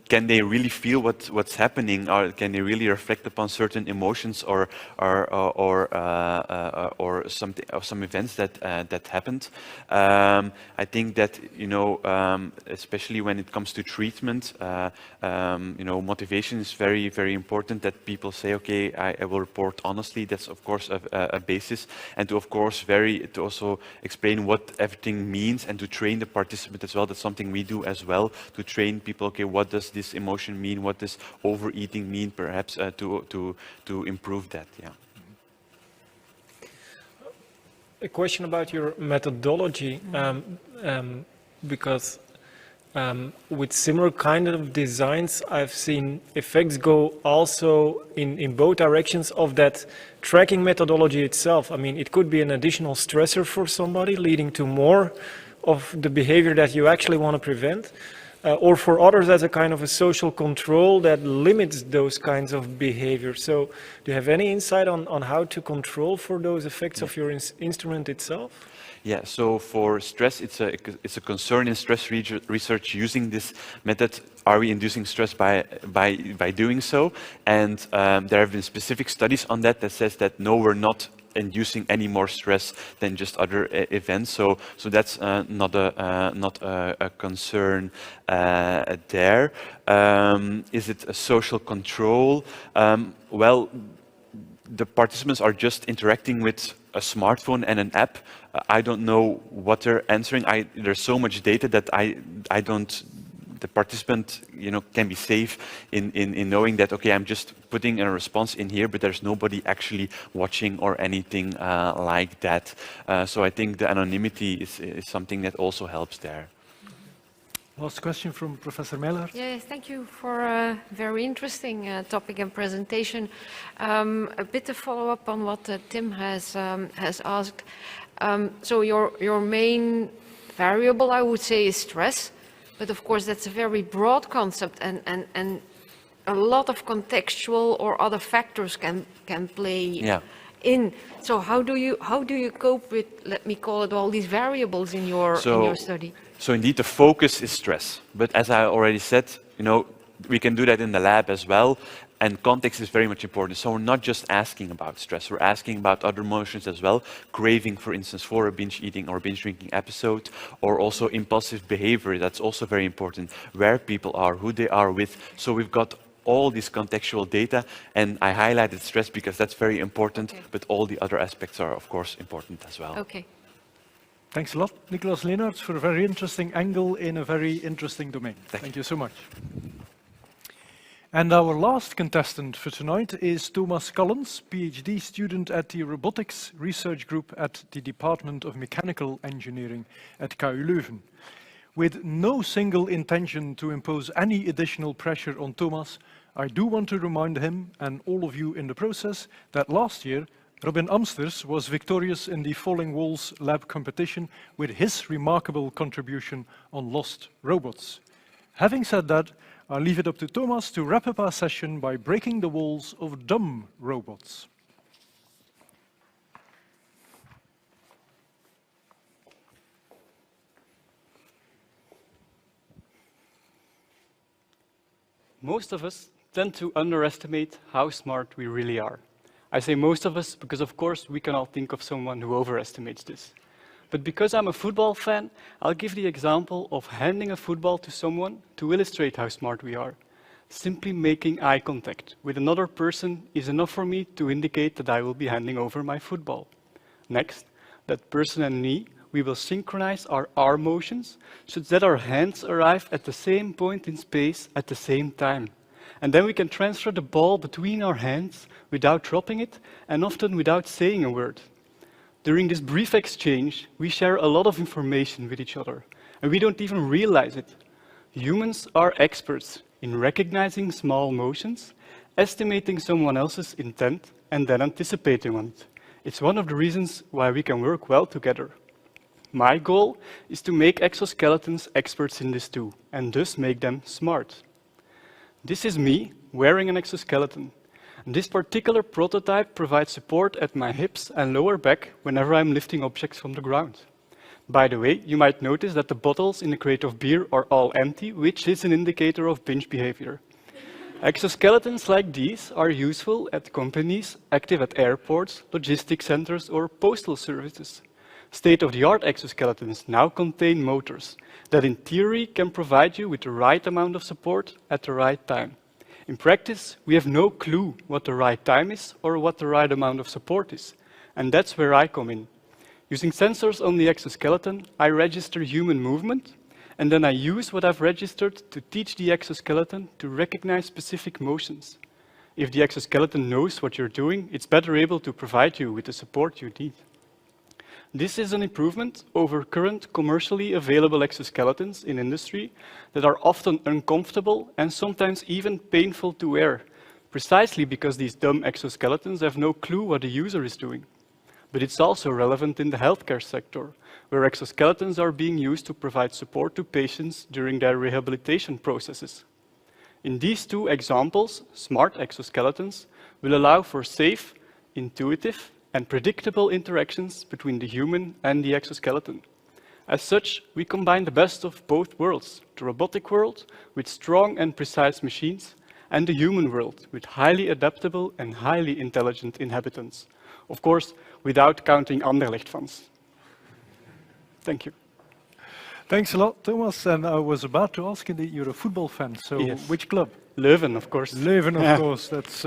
Can they really feel what's happening, or can they really reflect upon certain emotions or some events that happened? I think that especially when it comes to treatment, motivation is very, very important. That people say, okay, I will report honestly. That's of course a basis, and to also explain what everything means, and to train the participant as well. That's something we do as well, to train people. Okay, what does this this emotion mean, what does overeating mean, perhaps to improve that. Yeah. A question about your methodology, because with similar kind of designs, I've seen effects go also in both directions of that tracking methodology itself. I mean, it could be an additional stressor for somebody, leading to more of the behavior that you actually want to prevent, or for others as a kind of a social control that limits those kinds of behaviors. So do you have any insight on how to control for those effects of your instrument itself? Yeah, so for stress, it's a concern in stress research using this method. Are we inducing stress by doing so? And there have been specific studies on that that says that no, we're not inducing any more stress than just other events. So that's not a concern there. Is it a social control? Well, the participants are just interacting with a smartphone and an app. I don't know what they're answering. There's so much data that I don't. The participant, can be safe in knowing that, okay, I'm just putting a response in here, but there's nobody actually watching or anything like that. So I think the anonymity is something that also helps there. Last question from Professor Meiler. Yes, thank you for a very interesting topic and presentation. A bit to follow up on what Tim has asked. So your main variable, I would say, is stress. But of course, that's a very broad concept, and a lot of contextual or other factors can play in. So how do you cope with, let me call it, all these variables in your study? So indeed, the focus is stress. But as I already said, we can do that in the lab as well. And context is very much important. So we're not just asking about stress, we're asking about other emotions as well. Craving, for instance, for a binge eating or binge drinking episode, or also impulsive behavior, that's also very important. Where people are, who they are with. So we've got all this contextual data, and I highlighted stress because that's very important, but all the other aspects are, of course, important as well. Okay. Thanks a lot, Nicolas Leenaerts, for a very interesting angle in a very interesting domain. Thank you so much. And our last contestant for tonight is Thomas Collins, PhD student at the Robotics Research Group at the Department of Mechanical Engineering at KU Leuven. With no single intention to impose any additional pressure on Thomas, I do want to remind him and all of you in the process that last year, Robin Amsters was victorious in the Falling Walls Lab competition with his remarkable contribution on lost robots. Having said that, I'll leave it up to Thomas to wrap up our session by breaking the walls of dumb robots. Most of us tend to underestimate how smart we really are. I say most of us because, of course, we can all think of someone who overestimates this. But because I'm a football fan, I'll give the example of handing a football to someone to illustrate how smart we are. Simply making eye contact with another person is enough for me to indicate that I will be handing over my football. Next, that person and me, we will synchronize our arm motions such that our hands arrive at the same point in space at the same time. And then we can transfer the ball between our hands without dropping it and often without saying a word. During this brief exchange, we share a lot of information with each other, and we don't even realize it. Humans are experts in recognizing small motions, estimating someone else's intent, and then anticipating on it. It's one of the reasons why we can work well together. My goal is to make exoskeletons experts in this too, and thus make them smart. This is me wearing an exoskeleton. This particular prototype provides support at my hips and lower back whenever I'm lifting objects from the ground. By the way, you might notice that the bottles in the crate of beer are all empty, which is an indicator of binge behavior. Exoskeletons like these are useful at companies active at airports, logistics centers, or postal services. State-of-the-art exoskeletons now contain motors that in theory can provide you with the right amount of support at the right time. In practice, we have no clue what the right time is or what the right amount of support is. And that's where I come in. Using sensors on the exoskeleton, I register human movement, And then I use what I've registered to teach the exoskeleton to recognize specific motions. If the exoskeleton knows what you're doing, it's better able to provide you with the support you need. This is an improvement over current commercially available exoskeletons in industry that are often uncomfortable and sometimes even painful to wear, precisely because these dumb exoskeletons have no clue what the user is doing. But it's also relevant in the healthcare sector, where exoskeletons are being used to provide support to patients during their rehabilitation processes. In these two examples, smart exoskeletons will allow for safe, intuitive, and predictable interactions between the human and the exoskeleton. As such, we combine the best of both worlds, the robotic world with strong and precise machines, and the human world with highly adaptable and highly intelligent inhabitants. Of course, without counting Anderlecht fans. Thank you. Thanks a lot, Thomas. And I was about to ask, indeed, you're a football fan, so Yes. which club? Leuven, of course. Leuven, of course. That's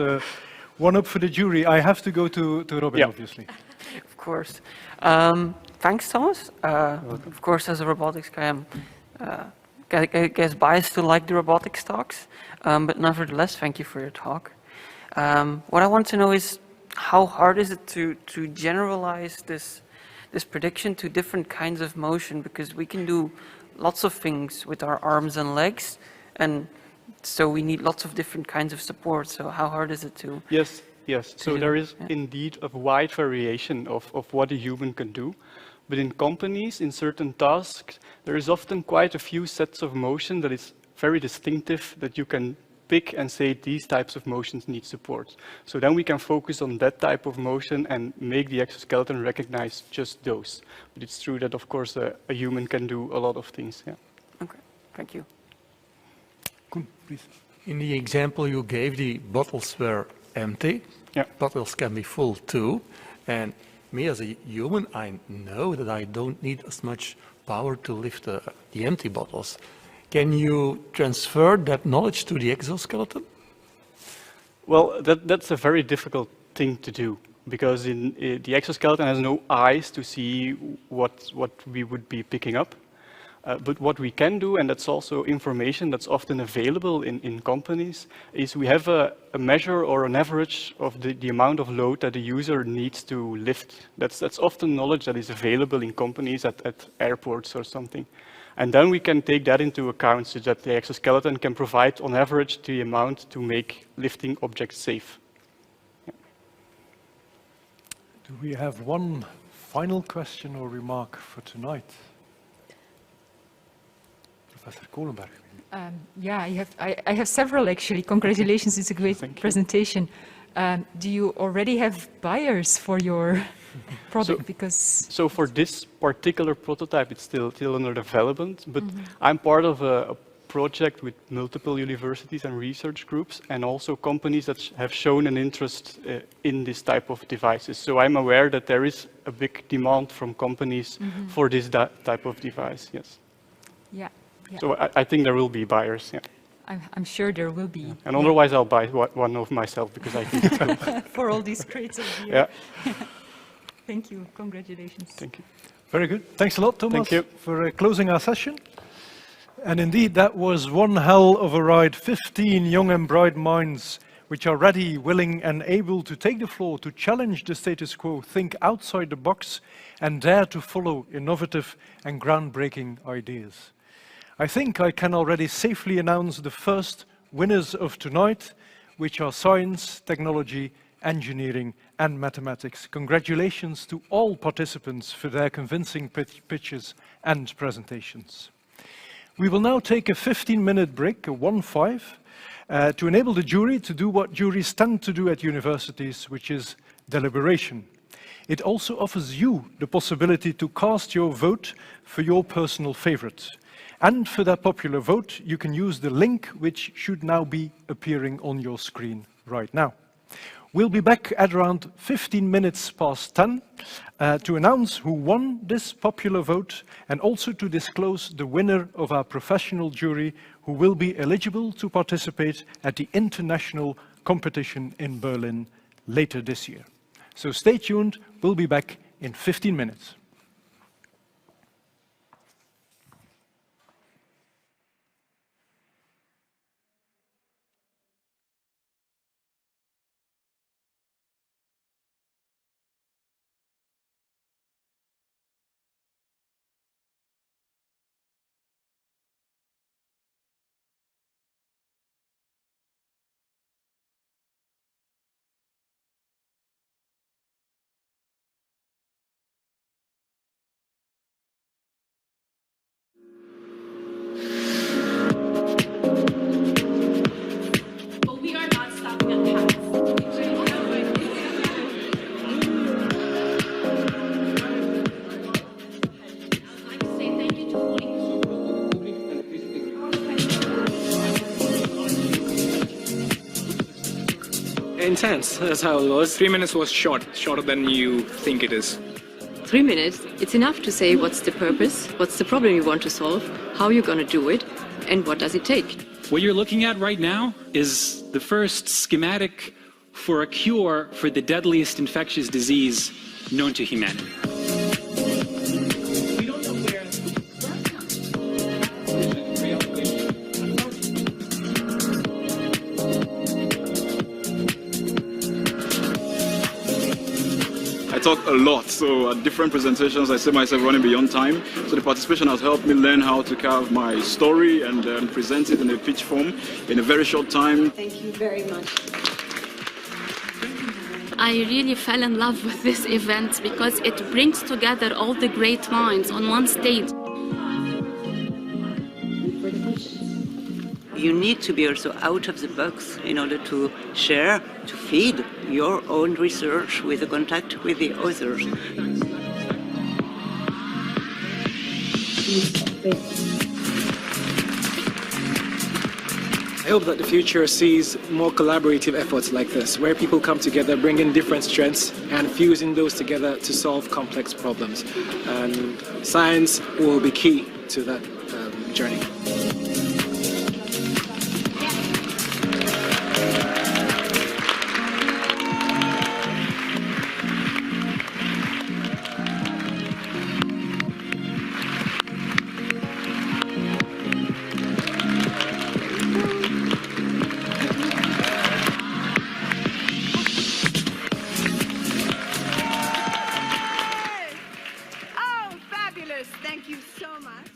one up for the jury. I have to go to Robin, obviously. Of course. Thanks, Thomas. Of course, as a robotics guy, I'm I guess biased to like the robotics talks, but nevertheless, thank you for your talk. What I want to know is how hard is it to generalize this prediction to different kinds of motion, because we can do lots of things with our arms and legs, and so we need lots of different kinds of support. So how hard is it to? Yes. So there is indeed a wide variation of what a human can do. But in companies, in certain tasks, there is often quite a few sets of motion that is very distinctive, that you can pick and say these types of motions need support. So then we can focus on that type of motion and make the exoskeleton recognize just those. But it's true that, of course, a human can do a lot of things. Yeah. Okay, thank you. Koen, please. In the example you gave, the bottles were empty. Yeah. Bottles can be full too. And me as a human, I know that I don't need as much power to lift the empty bottles. Can you transfer that knowledge to the exoskeleton? Well, that's a very difficult thing to do, because the exoskeleton has no eyes to see what we would be picking up. But what we can do, and that's also information that's often available in companies, is we have a measure or an average of the amount of load that the user needs to lift. That's often knowledge that is available in companies at airports or something. And then we can take that into account so that the exoskeleton can provide on average the amount to make lifting objects safe. Yeah. Do we have one final question or remark for tonight? Professor Kohlenberg. Yeah, I have several actually. Congratulations, it's a great presentation. Do you already have buyers for your product? So for this particular prototype, it's still under development, but I'm part of a project with multiple universities and research groups, and also companies that have shown an interest in this type of devices. So I'm aware that there is a big demand from companies for this type of device, yes. Yeah. So I think there will be buyers, yeah. I'm sure there will be. And otherwise I'll buy one of myself, because I think it's cool. For all these crates of beer. Yeah. Thank you, congratulations. Thank you. Very good. Thanks a lot, Thomas, Thank you. for closing our session. And indeed, that was one hell of a ride. 15 young and bright minds which are ready, willing, and able to take the floor, to challenge the status quo, think outside the box, and dare to follow innovative and groundbreaking ideas. I think I can already safely announce the first winners of tonight, which are science, technology, engineering, and mathematics. Congratulations to all participants for their convincing pitches and presentations. We will now take a 15-minute break, a 1-5, to enable the jury to do what juries tend to do at universities, which is deliberation. It also offers you the possibility to cast your vote for your personal favorite. And for that popular vote, you can use the link which should now be appearing on your screen right now. We'll be back at around 15 minutes past 10 to announce who won this popular vote, and also to disclose the winner of our professional jury, who will be eligible to participate at the international competition in Berlin later this year. So stay tuned, we'll be back in 15 minutes. intense. That's how it was. 3 minutes was shorter than you think it is. 3 minutes, it's enough to say what's the purpose, what's the problem you want to solve, how you're going to do it, and what does it take. What you're looking at right now is the first schematic for a cure for the deadliest infectious disease known to humanity. I talk a lot, so at different presentations I see myself running beyond time. So the participation has helped me learn how to carve my story and present it in a pitch form in a very short time. Thank you very much. I really fell in love with this event because it brings together all the great minds on one stage. You need to be also out of the box in order to share, to feed your own research with the contact with the others. I hope that the future sees more collaborative efforts like this, where people come together, bring in different strengths, and fusing those together to solve complex problems. And science will be key to that journey. Thank you so much.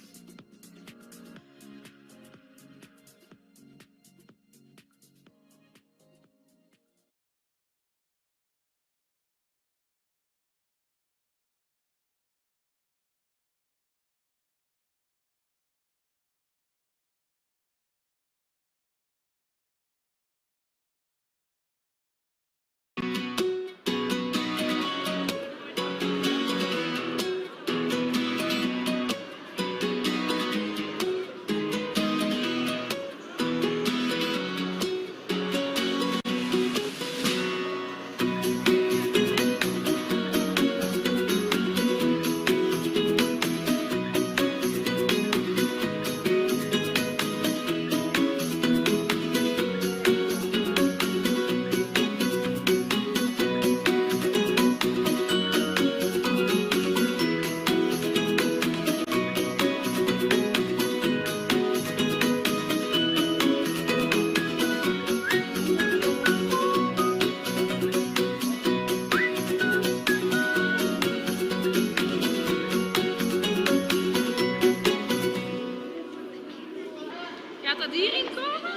Gaat dat hierin komen?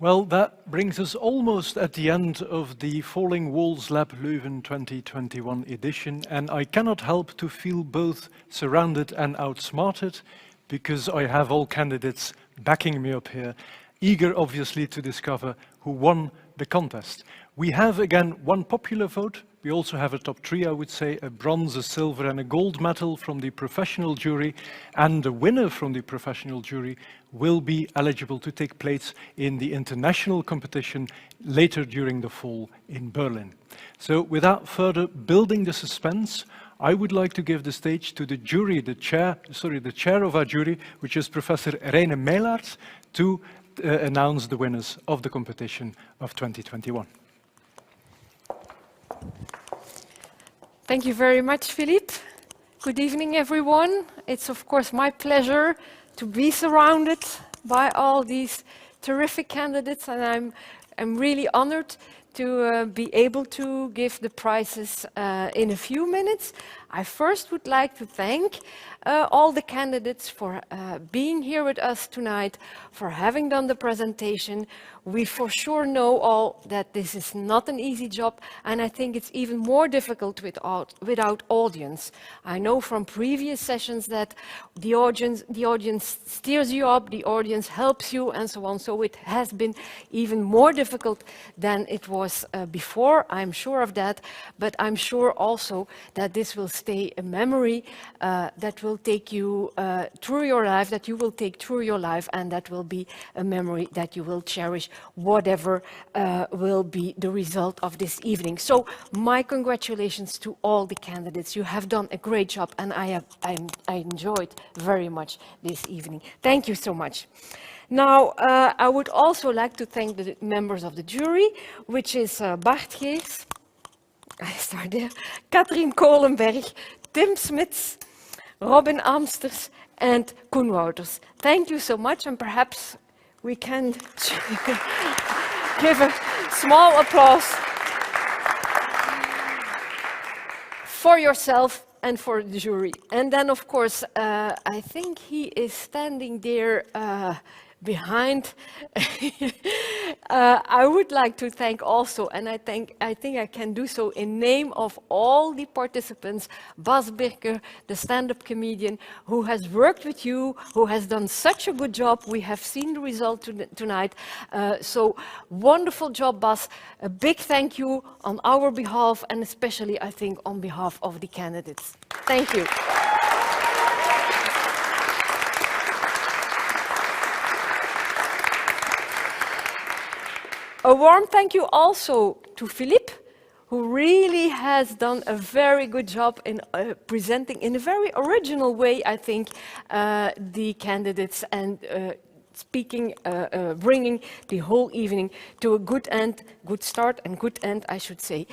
Well, that brings us almost at the end of the Falling Walls Lab Leuven 2021 edition, and I cannot help to feel both surrounded and outsmarted, because I have all candidates backing me up here, eager obviously to discover who won the contest. We have again one popular vote. We also have a top three, I would say, a bronze, a silver and a gold medal from the professional jury, and the winner from the professional jury will be eligible to take place in the international competition later during the fall in Berlin. So without further building the suspense, I would like to give the stage to the jury, the chair of our jury, which is Professor Reine Meelaert, to announce the winners of the competition of 2021. Thank you very much, Philippe. Good evening, everyone. It's of course my pleasure to be surrounded by all these terrific candidates, and I'm really honored to be able to give the prizes in a few minutes. I first would like to thank all the candidates for being here with us tonight, for having done the presentation. We for sure know all that this is not an easy job, and I think it's even more difficult without audience. I know from previous sessions that the audience steers you up, the audience helps you, and so on. So it has been even more difficult than it was before. I'm sure of that, but I'm sure also that this will stay a memory that will take you through your life, that you will take through your life, and that will be a memory that you will cherish, whatever will be the result of this evening. So my congratulations to all the candidates. You have done a great job, and I enjoyed very much this evening. Thank you so much. Now, I would also like to thank the members of the jury, which is Bart Geers, I start there, Katrien Kolenberg, Tim Smits, Robin Amsters, and Koen Wouters. Thank you so much, and perhaps we can give a small applause for yourself and for the jury. And then, of course, I think he is standing there behind. I would like to thank also, and I think I can do so in name of all the participants, Bas Birker, the stand-up comedian, who has worked with you, who has done such a good job. We have seen the result tonight. So wonderful job, Bas. A big thank you on our behalf, and especially, I think, on behalf of the candidates. Thank you. A warm thank you also to Philippe, who really has done a very good job in presenting in a very original way, I think, the candidates and bringing the whole evening to a good end, good start and good end, I should say,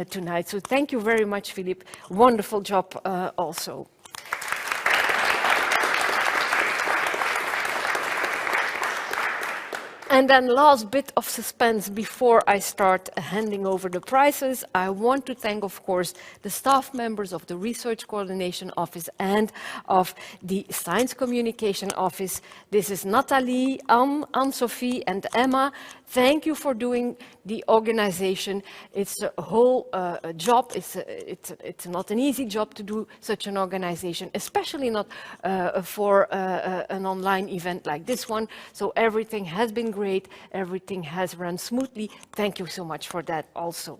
tonight. So thank you very much, Philippe. Wonderful job also. And then last bit of suspense before I start handing over the prizes, I want to thank, of course, the staff members of the Research Coordination Office and of the Science Communication Office. This is Nathalie, Anne-Sophie and Emma. Thank you for doing the organization. It's a whole job. It's not an easy job to do such an organization, especially not for an online event like this one. So everything has been great. Everything has run smoothly. Thank you so much for that also.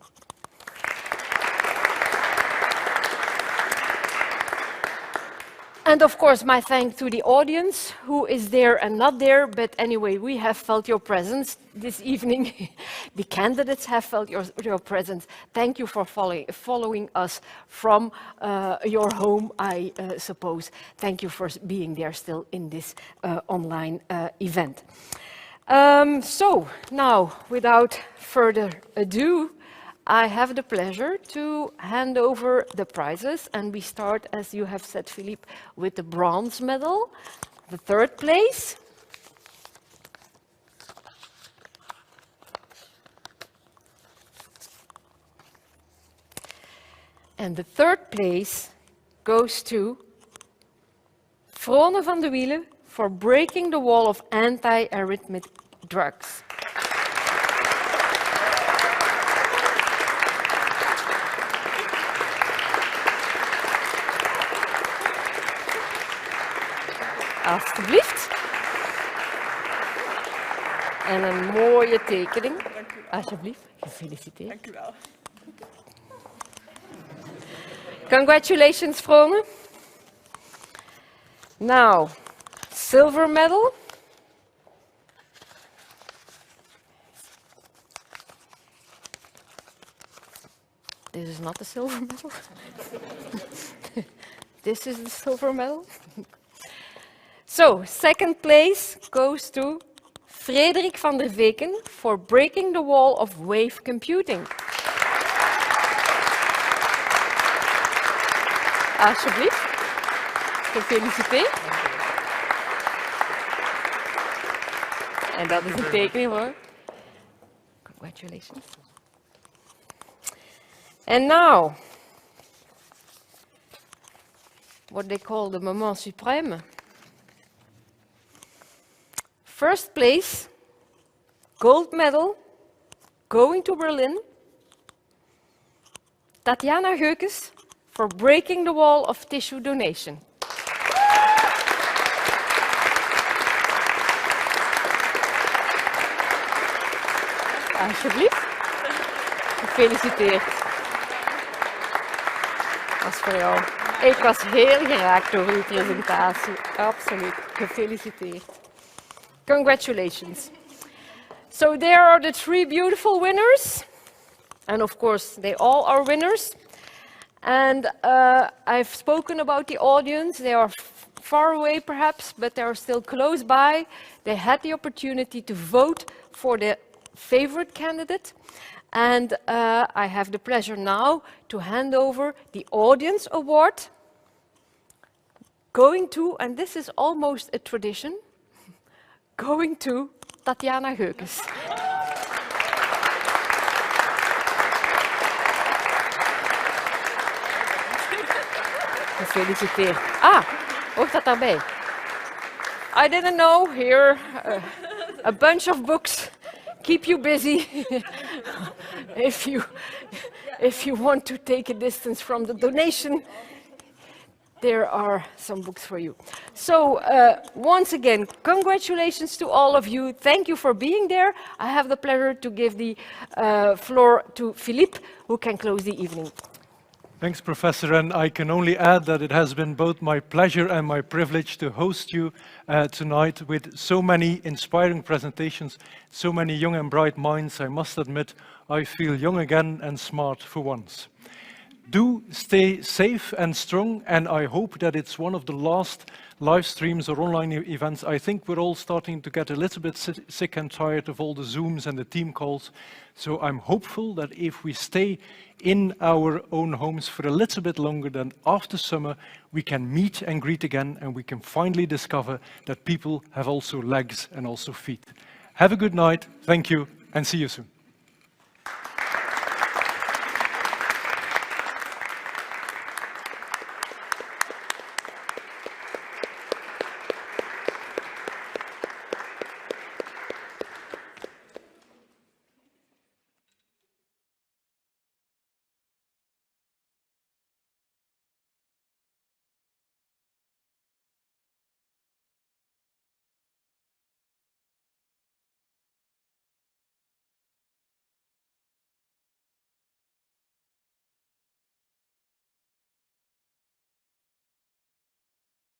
And of course, my thanks to the audience who is there and not there. But anyway, we have felt your presence this evening. The candidates have felt your presence. Thank you for following us from your home, I suppose. Thank you for being there still in this online event. So now, without further ado, I have the pleasure to hand over the prizes, and we start, as you have said, Philippe, with the bronze medal, the third place. And the third place goes to Vrone van de Wielen for breaking the wall of anti-arrhythmic drugs. Alsjeblieft. En een mooie tekening. Dank u wel. Alsjeblieft, gefeliciteerd. Dank u wel. Congratulations, Vrome. Now, silver medal. This is not the silver medal. This is the silver medal. So, second place goes to Frederik van der Veken for breaking the wall of wave computing. Alsjeblieft. Gefeliciteerd. En dat is een tekening hoor. Congratulations. And now, what they call the moment suprême. First place, gold medal, going to Berlin. Tatjana Geukes for breaking the wall of tissue donation. Alsjeblieft. Gefeliciteerd. Dat is voor jou. Ik was heel geraakt door uw presentatie. Absoluut. Gefeliciteerd. Congratulations. So there are the 3 beautiful winners. And of course, they all are winners. And I've spoken about the audience. They are far away perhaps, but they are still close by. They had the opportunity to vote for the favorite candidate. And I have the pleasure now to hand over the audience award going to, and this is almost a tradition, going to Tatjana Geukes. Gefeliciteerd. Ah, hoort dat daarbij? I didn't know. Here, a bunch of books. Keep you busy if you want to take a distance from the donation. There are some books for you. So once again, congratulations to all of you. Thank you for being there. I have the pleasure to give the floor to Philippe, who can close the evening. Thanks, Professor, and I can only add that it has been both my pleasure and my privilege to host you tonight with so many inspiring presentations, so many young and bright minds. I must admit, I feel young again and smart for once. Do stay safe and strong, and I hope that it's one of the last live streams or online events. I think we're all starting to get a little bit sick and tired of all the Zooms and the team calls. So I'm hopeful that if we stay in our own homes for a little bit longer, then after summer we can meet and greet again, and we can finally discover that people have also legs and also feet. Have a good night, thank you, and see you soon.